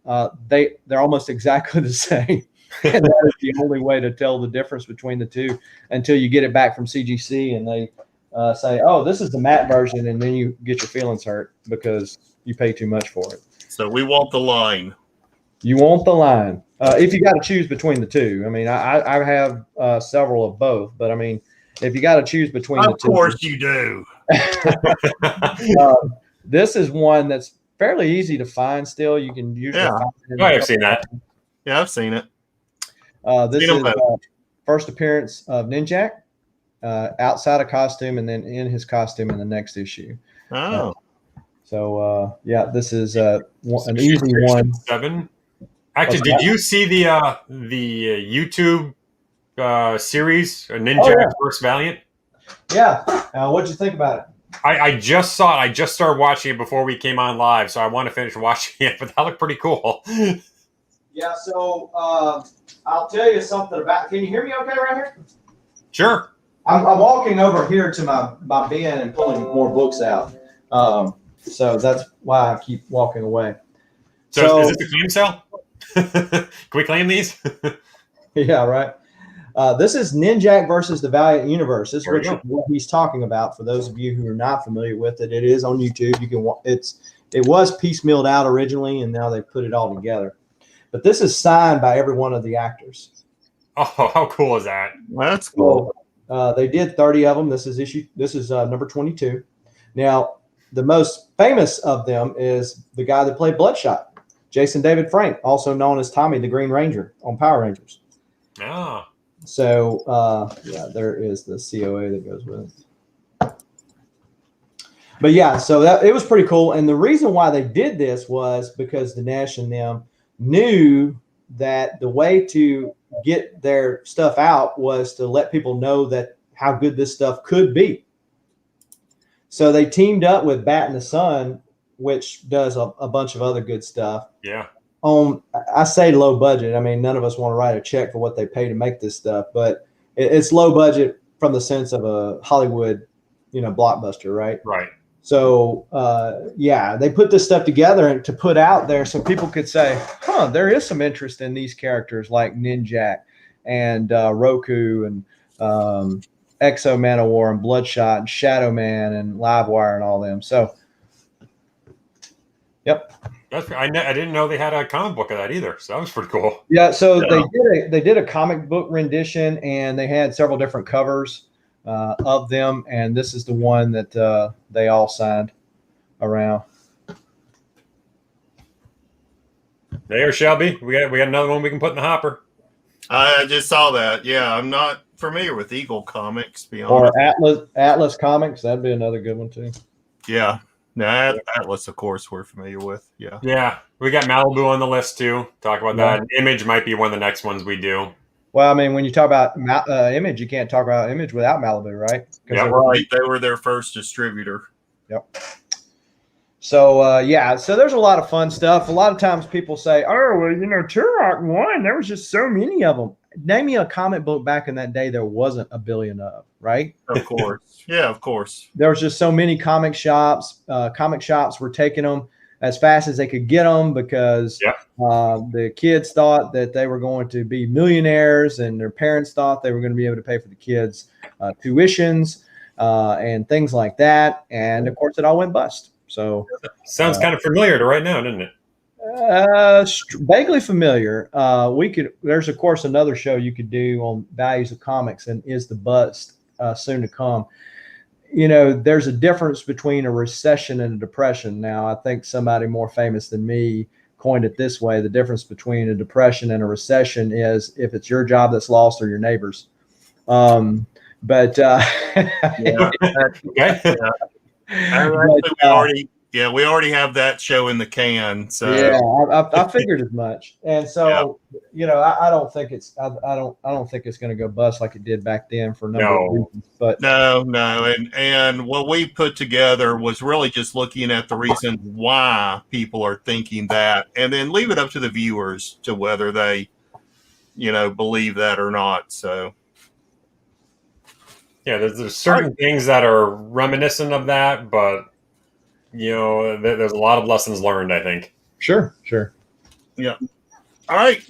They're almost exactly the same. And that is the only way to tell the difference between the two until you get it back from CGC and they say, oh, this is the matte version, and then you get your feelings hurt because you pay too much for it. So we want the line. You want the line. If you got to choose between the two. I mean, I have several of both, but I mean, if you got to choose between the two. Of course you do. This is one that's fairly easy to find still. You can usually find it. Oh, I've seen that. Yeah, I've seen it. This is first appearance of Ninjak. Outside of costume and then in his costume in the next issue. Oh. This is an easy one. 7. Actually, did you see the YouTube series, Ninja vs. Valiant? Yeah. What'd you think about it? I just saw it. I just started watching it before we came on live, so I want to finish watching it, but that looked pretty cool. Yeah, so I'll tell you something about. Can you hear me okay right here? Sure. I'm walking over here to my bin and pulling more books out. So that's why I keep walking away. So is this a claim sale? Can we claim these? Yeah, right. This is Ninjak versus the Valiant Universe. This is what he's talking about. For those of you who are not familiar with it, it is on YouTube. You can. It was piecemealed out originally, and now they put it all together. But this is signed by every one of the actors. Oh, how cool is that? That's cool. They did 30 of them. This is number 22. Now, the most famous of them is the guy that played Bloodshot, Jason David Frank, also known as Tommy the Green Ranger on Power Rangers. Ah. So yeah, there is the COA that goes with it. But yeah, so that it was pretty cool. And the reason why they did this was because Dinesh and them knew that the way to get their stuff out was to let people know that how good this stuff could be. So they teamed up with Bat in the Sun, which does a bunch of other good stuff. Yeah. I say low budget. I mean, none of us want to write a check for what they pay to make this stuff, but it's low budget from the sense of a Hollywood, blockbuster, right? Right. So, yeah, they put this stuff together and to put out there so people could say, huh, there is some interest in these characters like Ninjak and Roku and Exo Man of War and Bloodshot and Shadow Man and Livewire and all them. So, yep. I didn't know they had a comic book of that either. So that was pretty cool. Yeah, so they did a comic book rendition, and they had several different covers of them, and this is the one that they all signed around. There, Shelby. We got another one we can put in the hopper. I just saw that. Yeah, I'm not familiar with Eagle Comics, to be honest. Or Atlas Comics, that'd be another good one too. Yeah. No, Atlas, of course, we're familiar with. Yeah. Yeah. We got Malibu on the list too. Talk about that. Image might be one of the next ones we do. Well, I mean, when you talk about Image, you can't talk about Image without Malibu, right? Yeah, right. They were their first distributor. Yep. So, yeah, so there's a lot of fun stuff. A lot of times people say, oh, well, Turok won. There was just so many of them. Name me a comic book back in that day there wasn't a billion of, right? Of course. Yeah, of course. There was just so many comic shops. Comic shops were taking them as fast as they could get them because the kids thought that they were going to be millionaires and their parents thought they were going to be able to pay for the kids' tuitions and things like that. And, of course, it all went bust. So sounds kind of familiar to right now, doesn't it? Vaguely familiar. There's of course another show you could do on values of comics and is the bust soon to come. There's a difference between a recession and a depression. Now, I think somebody more famous than me coined it this way. The difference between a depression and a recession is if it's your job that's lost or your neighbor's. We already have that show in the can. So yeah, I figured as much. And so, I don't think it's I don't think it's going to go bust like it did back then for a number of reasons. But no, and what we put together was really just looking at the reasons why people are thinking that, and then leave it up to the viewers to whether they, believe that or not. So. Yeah, there's certain things that are reminiscent of that, but there's a lot of lessons learned, I think. Sure. Yeah. All right.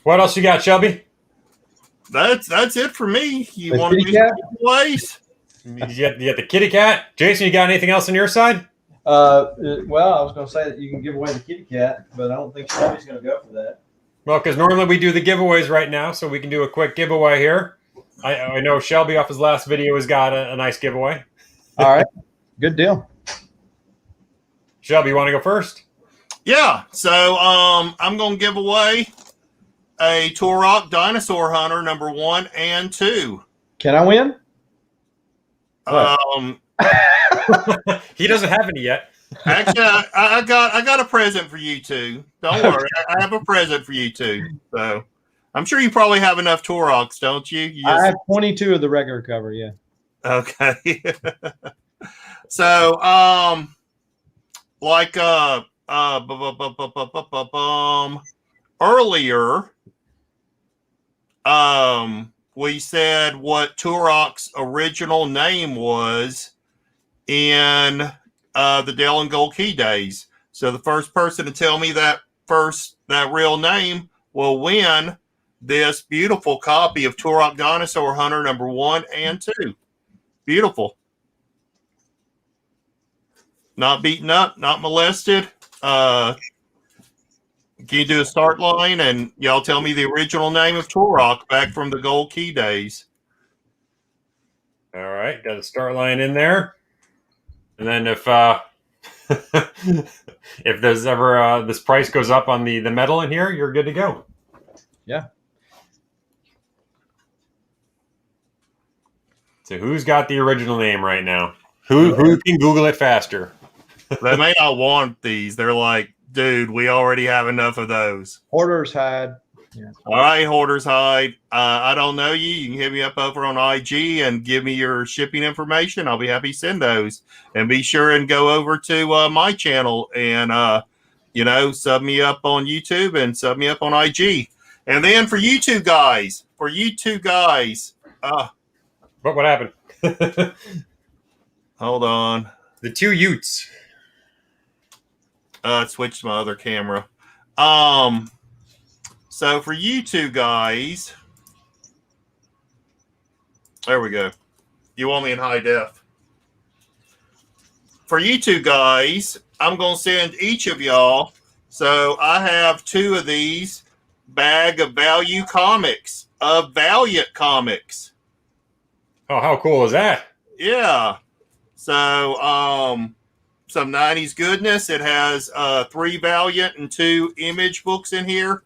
What else you got, Shelby? That's it for me. You The want to kitty do cat? giveaways? You got the kitty cat. Jason, you got anything else on your side? Well, I was going to say that you can give away the kitty cat, but I don't think Shelby's going to go for that. Well, because normally we do the giveaways right now, so we can do a quick giveaway here. I know Shelby off his last video has got a nice giveaway. All right. Good deal. Shelby, you want to go first? Yeah. So I'm going to give away a Turok Dinosaur Hunter number 1 and 2. Can I win? He doesn't have any yet. Actually, I got a present for you two. Don't worry, I have a present for you two. So I'm sure you probably have enough Turoks, don't you? I have 22 of the regular cover. Yeah. Okay. So earlier, we said what Turok's original name was in the Dell and Gold Key days. So the first person to tell me that real name will win this beautiful copy of Turok Dinosaur Hunter number 1 and 2. Beautiful. Not beaten up, not molested. Can you do a start line and y'all tell me the original name of Turok back from the Gold Key days? All right, got a start line in there. And then if there's ever this price goes up on the metal in here, you're good to go. Yeah. So who's got the original name right now? Who can Google it faster? They may not want these. They're like, dude, we already have enough of those. Hoarders Hide. Yeah. All right, Hoarders Hide. I don't know you. You can hit me up over on IG and give me your shipping information. I'll be happy to send those. And be sure and go over to my channel and, sub me up on YouTube and sub me up on IG. And then for you two guys, What happened? hold on. The two Utes. Switched my other camera. So for you two guys, there we go. You want me in high def? For you two guys, I'm going to send each of y'all. So I have 2 of these bag of Valiant Comics, of Valiant Comics. Oh, how cool is that? Yeah. So, some 90s goodness. It has 3 Valiant and 2 Image books in here.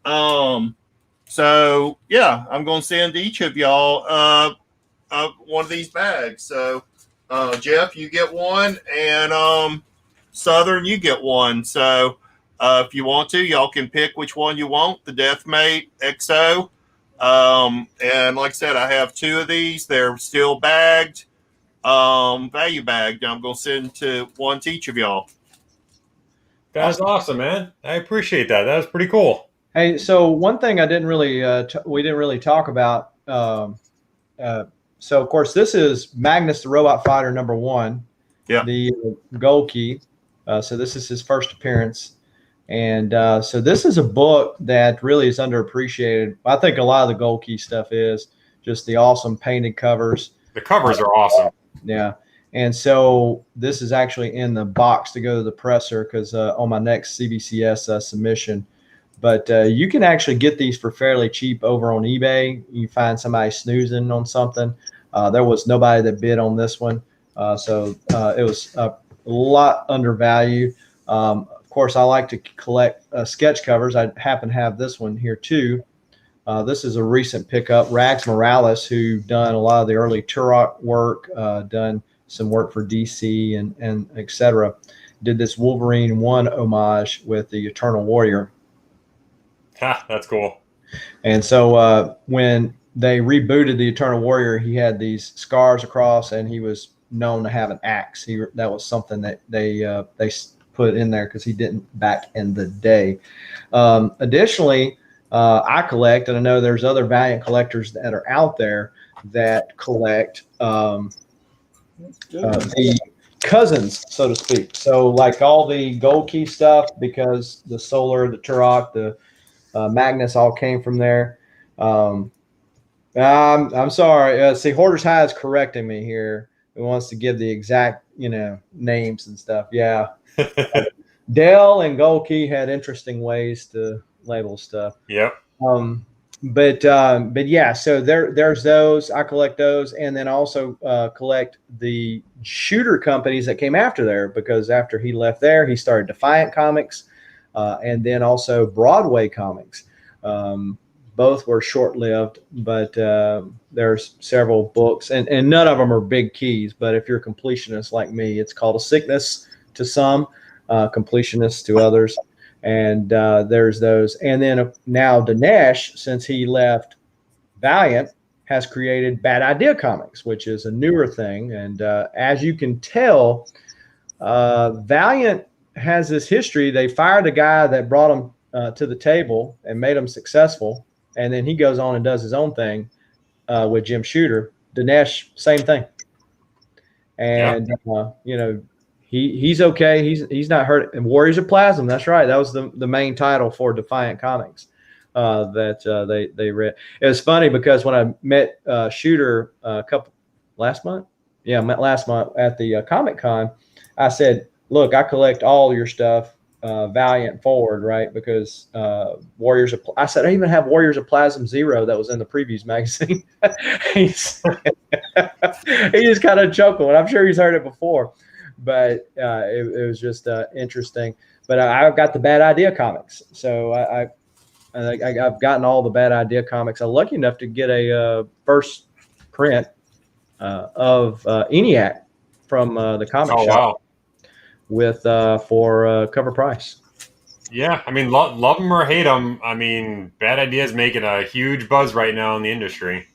So yeah, I'm going to send each of y'all one of these bags. So Jeff, you get one, and Southern, you get one. So if you want to, y'all can pick which one you want. The Deathmate XO. And like I said, I have 2 of these. They're still bagged. Value bagged. I'm going to send one to each of y'all. That's awesome, man. I appreciate that. That was pretty cool. Hey, so one thing I didn't really we didn't really talk about. So of course this is Magnus the Robot Fighter #1. Yeah. The Gold Key. So this is his first appearance, and so this is a book that really is underappreciated. I think a lot of the Gold Key stuff is just the awesome painted covers. The covers are awesome. Yeah. And so this is actually in the box to go to the presser because on my next CBCS submission. But you can actually get these for fairly cheap over on eBay. You find somebody snoozing on something. There was nobody that bid on this one. So it was a lot undervalued. Of course, I like to collect sketch covers. I happen to have this one here too. This is a recent pickup. Rags Morales, who done a lot of the early Turok work, done some work for DC and et cetera, did this Wolverine 1 homage with the Eternal Warrior. Ha, that's cool. And so when they rebooted the Eternal Warrior, he had these scars across, and he was known to have an axe. That was something that they put in there because he didn't back in the day. Additionally, I collect, and I know there's other Valiant collectors that are out there that collect the cousins, so to speak. So like all the Gold Key stuff, because the Solar, the Turok, the Magnus all came from there. I'm sorry. See, Hoarders High is correcting me here. He wants to give the exact, names and stuff. Yeah. Dell and Gold Key had interesting ways to label stuff. Yep. But yeah, so there's those. I collect those, and then also collect the shooter companies that came after there, because after he left there, he started Defiant Comics, and then also Broadway Comics. Both were short-lived, but there's several books, and none of them are big keys. But if you're a completionist like me, it's called a sickness to some, completionist to others. And there's those. And then now Dinesh, since he left Valiant, has created Bad Idea Comics, which is a newer thing. And as you can tell, Valiant has this history. They fired a guy that brought them to the table and made them successful. And then he goes on and does his own thing with Jim Shooter. Dinesh, same thing. And, he's okay. He's not hurt. And Warriors of Plasm. That's right. That was the main title for Defiant Comics that they read. It was funny because when I met Shooter last month at the Comic Con, I said, "Look, I collect all your stuff, Valiant forward, right? Because I said I even have Warriors of Plasm 0 that was in the previews magazine." He just kind of chuckled. I'm sure he's heard it before. But it was just interesting. But I've got the Bad Idea Comics, so I've gotten all the Bad Idea Comics. I'm lucky enough to get a first print of ENIAC from the comic Oh, shop wow. with for cover price. Yeah, I mean, love them or hate them. I mean, Bad Ideas making a huge buzz right now in the industry.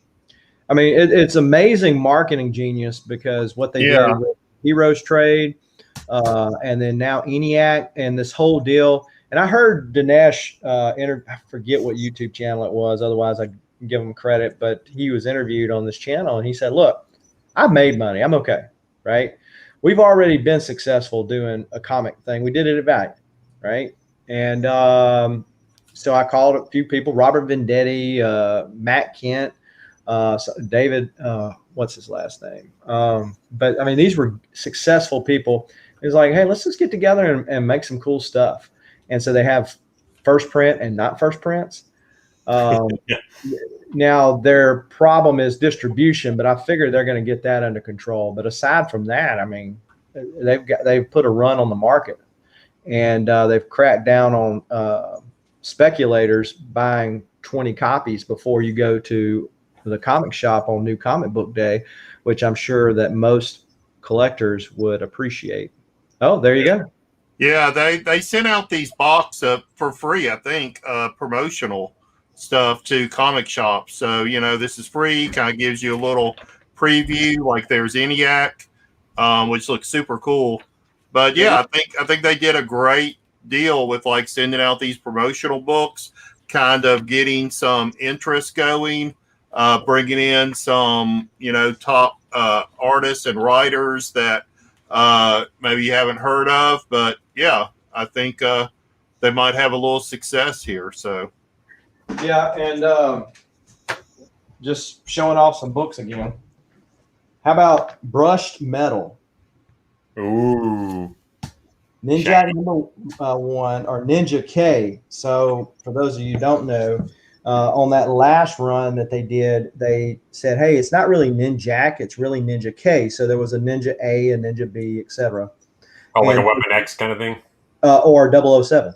I mean, it's amazing marketing genius because what they Yeah. did with Heroes Trade, and then now ENIAC and this whole deal. And I heard Dinesh, I forget what YouTube channel it was. Otherwise, I give him credit. But he was interviewed on this channel, and he said, "Look, I've made money. I'm okay, right? We've already been successful doing a comic thing. We did it at Valiant, right? And so I called a few people: Robert Vendetti, Matt Kent." David, what's his last name? But I mean, these were successful people. It was like, hey, let's just get together and make some cool stuff. And so they have first print and not first prints. Yeah. Now their problem is distribution, but I figure they're going to get that under control. But aside from that, I mean, they've put a run on the market, and they've cracked down on speculators buying 20 copies before you go to the comic shop on New Comic Book Day, which I'm sure that most collectors would appreciate. Oh, there you go. Yeah, they sent out these boxes for free, I think, promotional stuff to comic shops. So, this is free, kind of gives you a little preview. Like there's ENIAC, which looks super cool. But yeah, I think they did a great deal with like sending out these promotional books, kind of getting some interest going. Bringing in some, top artists and writers that maybe you haven't heard of. But, yeah, I think they might have a little success here. So, yeah, and just showing off some books again. How about Brushed Metal? Ooh. Ninja number 1, or Ninja K. So, for those of you who don't know, on that last run that they did, they said, hey, it's not really Ninjak, it's really Ninja K. So there was a Ninja A, a Ninja B, etc. Oh, like a Weapon X kind of thing? Or 007.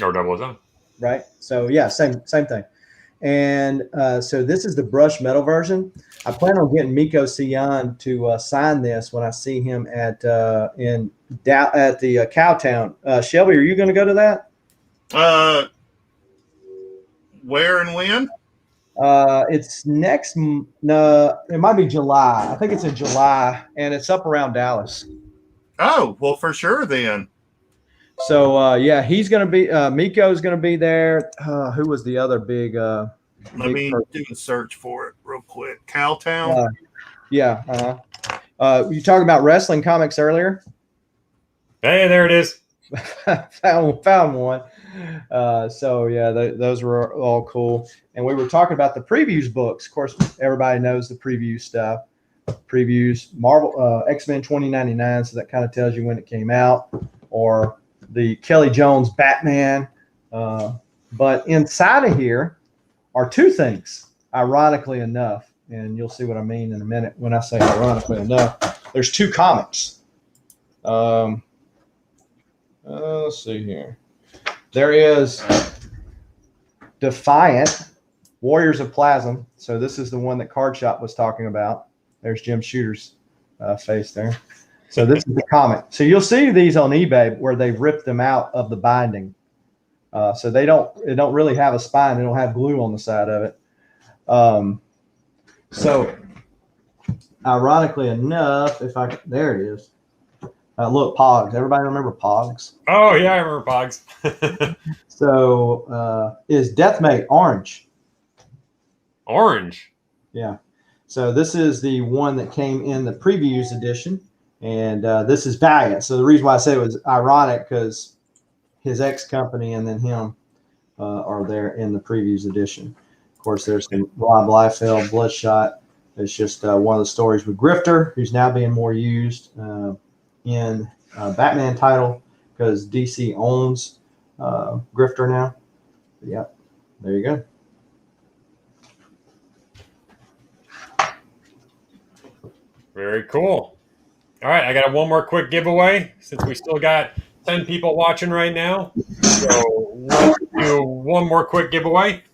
Or 007. Right? So, yeah, same thing. And so this is the brushed metal version. I plan on getting Miko Sion to sign this when I see him at the Cowtown. Shelby, are you going to go to that? Where and when? It's next. No, it might be July. I think it's in July, and it's up around Dallas. Oh, well, for sure then. So yeah, he's going to be. Miko's going to be there. Who was the other big? Let me do a search for it real quick. Cowtown. Yeah. You talking about wrestling comics earlier? Hey, there it is. found one. So yeah, those were all cool. And we were talking about the previews books. Of course, everybody knows the preview stuff. Previews, Marvel, X-Men 2099. So that kind of tells you when it came out, or the Kelly Jones Batman. But inside of here are two things, ironically enough, and you'll see what I mean in a minute when I say ironically enough. There's two comics. Let's see here. There is Defiant, Warriors of Plasm. So this is the one that Card Shop was talking about. There's Jim Shooter's face there. So this is the comic. So you'll see these on eBay where they've ripped them out of the binding. So they don't really have a spine. They don't have glue on the side of it. So ironically enough, there it is. Look, Pogs. Everybody remember Pogs? Oh, yeah, I remember Pogs. So is Deathmate orange? Orange? Yeah. So this is the one that came in the previews edition, and this is Valiant. So the reason why I say it was ironic because his ex-company and then him are there in the previews edition. Of course, there's some Rob Liefeld, Bloodshot. It's just one of the stories with Grifter, who's now being more used in Batman title because DC owns Grifter now. Yep, there you go. Very cool. All right, I got one more quick giveaway since we still got 10 people watching right now. So let's do one more quick giveaway.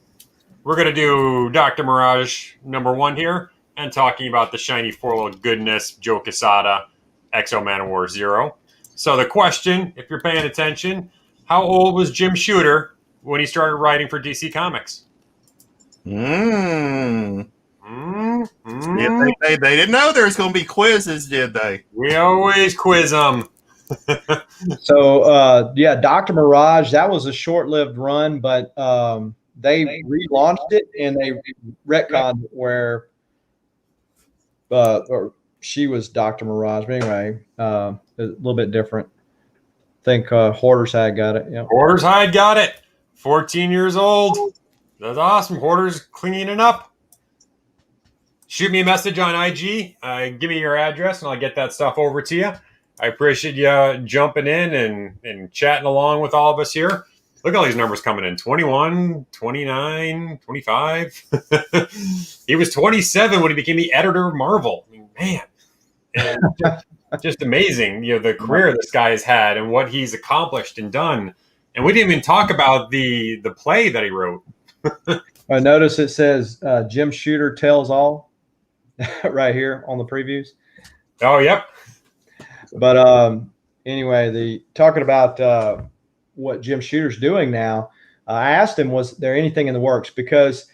We're going to do Dr. Mirage number 1 here. and talking about the shiny foil of goodness, Joe Quesada, Exo Manowar Zero. So the question, if you're paying attention, how old was Jim Shooter when he started writing for DC Comics? Yeah, they didn't know there was going to be quizzes, did they? We always quiz them. So, yeah, Dr. Mirage, that was a short-lived run, but they relaunched it and they retconned where or she was Dr. Mirage. But anyway, a little bit different. I think Hoarder's Hide got it. Yeah. Hoarder's Hide got it. 14 years old. That's awesome. Hoarder's cleaning it up. Shoot me a message on IG. Give me your address and I'll get that stuff over to you. I appreciate you jumping in and chatting along with all of us here. Look at all these numbers coming in. 21, 29, 25. He was 27 when he became the editor of Marvel. I mean, man. And just amazing, the career this guy has had and what he's accomplished and done. And we didn't even talk about the play that he wrote. I notice it says Jim Shooter tells all right here on the previews. Oh, yep. But anyway, talking about what Jim Shooter's doing now, I asked him, was there anything in the works? Because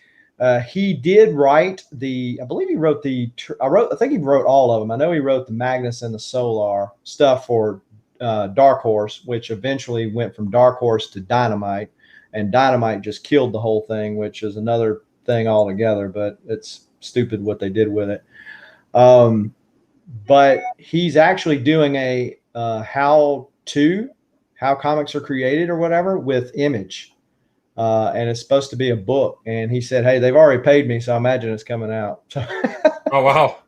he did write I believe he wrote I think he wrote all of them. I know he wrote the Magnus and the Solar stuff for Dark Horse, which eventually went from Dark Horse to Dynamite, and Dynamite just killed the whole thing, which is another thing altogether, but it's stupid what they did with it. But he's actually doing a how comics are created or whatever with Image. And it's supposed to be a book. And he said, hey, they've already paid me, so I imagine it's coming out. Oh, wow.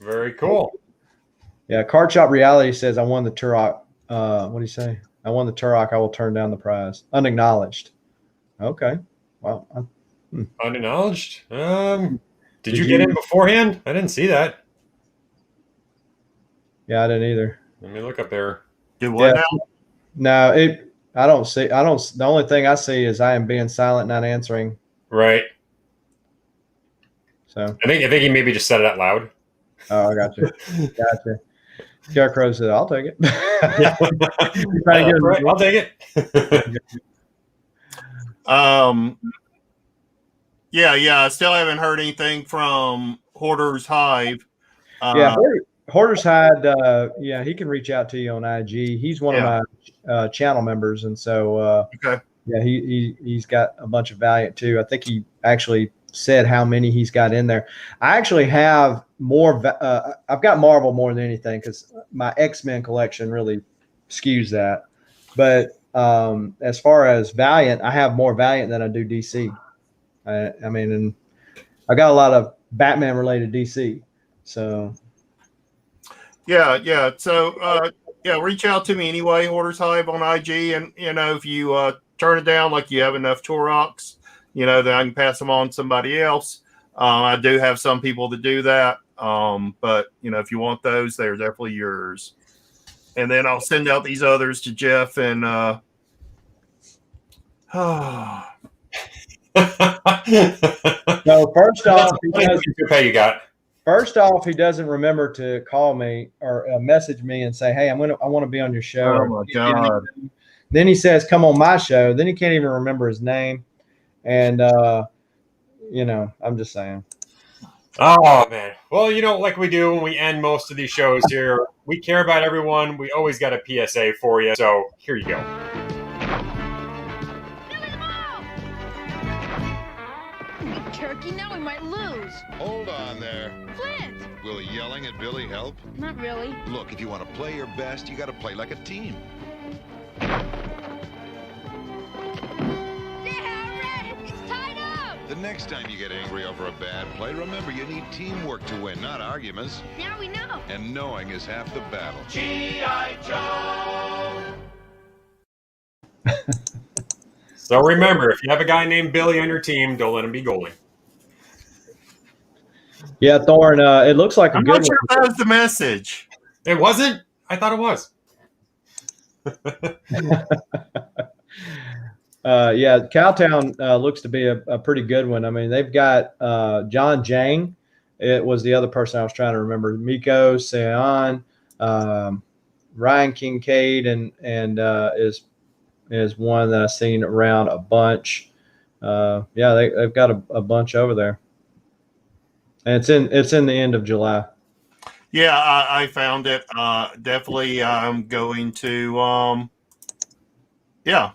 Very cool. Yeah, Card Shop Reality says, I won the Turok. What do you say? I won the Turok. I will turn down the prize. Unacknowledged. Okay. Well, Unacknowledged? Did you get in beforehand? I didn't see that. Yeah, I didn't either. Let me look up there. Do what now? No, the only thing I see is I am being silent, not answering. Right. So I think he maybe just said it out loud. Oh, I got you. Gotcha. Scarecrow said, I'll take it. Right, I'll take it. Yeah. I still haven't heard anything from Hoarder's Hive. Yeah, Hoarder's Hide. Yeah, he can reach out to you on IG. He's one of my channel members, and so okay. Yeah, he's got a bunch of Valiant too. I think he actually said how many he's got in there. I actually have more. I've got Marvel more than anything because my X-Men collection really skews that. But as far as Valiant, I have more Valiant than I do DC. I mean, and I got a lot of Batman related DC. So yeah. So reach out to me anyway, Hoarder's Hive on IG, and if you turn it down, like you have enough Toroks, then I can pass them on to somebody else. I do have some people that do that, but if you want those, they're definitely yours. And then I'll send out these others to Jeff and no, first off, he doesn't remember to call me or message me and say, hey, I want to be on your show. Oh my God. Then he says, come on my show. Then he can't even remember his name. And, I'm just saying. Oh, man. Well, like we do when we end most of these shows here, we care about everyone. We always got a PSA for you. So here you go. Turkey, now we might lose. Hold on there. Flint! Will yelling at Billy help? Not really. Look, if you want to play your best, you got to play like a team. Yeah, Red! It's tied up! The next time you get angry over a bad play, remember you need teamwork to win, not arguments. Now we know. And knowing is half the battle. G.I. Joe! So remember, if you have a guy named Billy on your team, don't let him be goalie. Yeah, Thorne, it looks like I'm not sure if that was the message. It wasn't? I thought it was. Yeah, Cowtown looks to be a pretty good one. I mean, they've got John Jang. It was the other person I was trying to remember. Miko Seon, Ryan Kincaid, and is one that I've seen around a bunch. Yeah, they've got a bunch over there, and it's in the end of July. Yeah, I found it. Definitely, I'm going to. Yeah.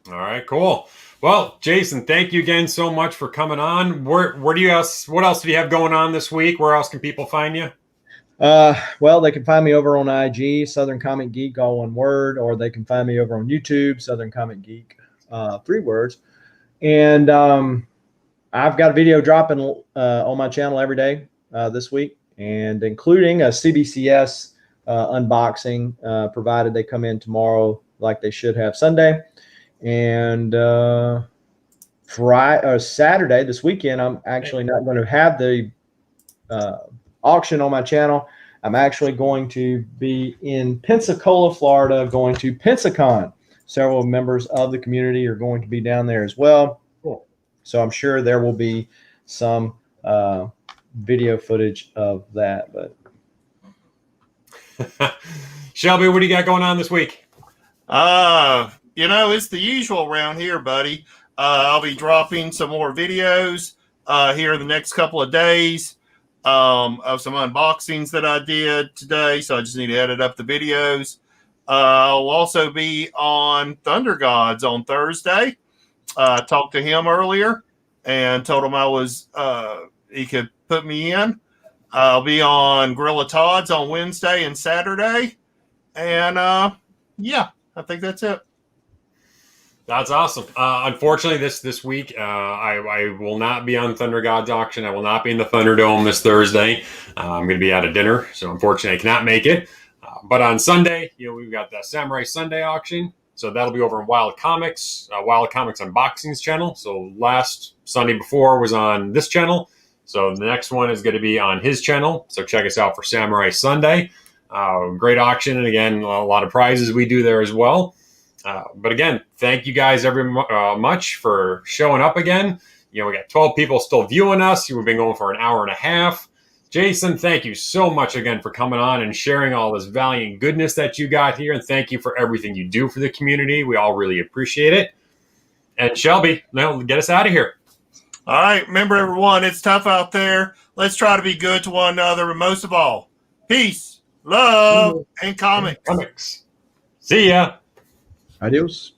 All right, cool. Well, Jason, thank you again so much for coming on. Where do you else? What else do you have going on this week? Where else can people find you? Well, they can find me over on IG, Southern Comic Geek, all one word, or they can find me over on YouTube, Southern Comic Geek, 3 words. And I've got a video dropping on my channel every day this week, and including a CBCS unboxing, provided they come in tomorrow like they should have Sunday. And Friday or Saturday this weekend, I'm actually not going to have the auction on my channel. I'm actually going to be in Pensacola, Florida, going to Pensacon. Several members of the community are going to be down there as well. Cool. So I'm sure there will be some video footage of that. But Shelby, what do you got going on this week? It's the usual around here, buddy. I'll be dropping some more videos here in the next couple of days of some unboxings that I did today. So I just need to edit up the videos. I'll also be on Thunder Gods on Thursday. Talked to him earlier and told him he could put me in. I'll be on Gorilla Todd's on Wednesday and Saturday. And yeah, I think that's it. That's awesome. Unfortunately, this week, I will not be on Thunder God's auction. I will not be in the Thunderdome this Thursday. I'm going to be at a dinner, so unfortunately, I cannot make it. But on Sunday, we've got the Samurai Sunday auction. So that'll be over in Wild Comics Unboxings channel. So last Sunday before was on this channel. So the next one is going to be on his channel. So check us out for Samurai Sunday. Great auction. And again, a lot of prizes we do there as well. But again, thank you guys much for showing up again. We got 12 people still viewing us. We've been going for an hour and a half. Jason, thank you so much again for coming on and sharing all this Valiant goodness that you got here. And thank you for everything you do for the community. We all really appreciate it. And Shelby, now get us out of here. All right. Remember, everyone, it's tough out there. Let's try to be good to one another. And most of all, peace, love, and comics. See ya. Adios.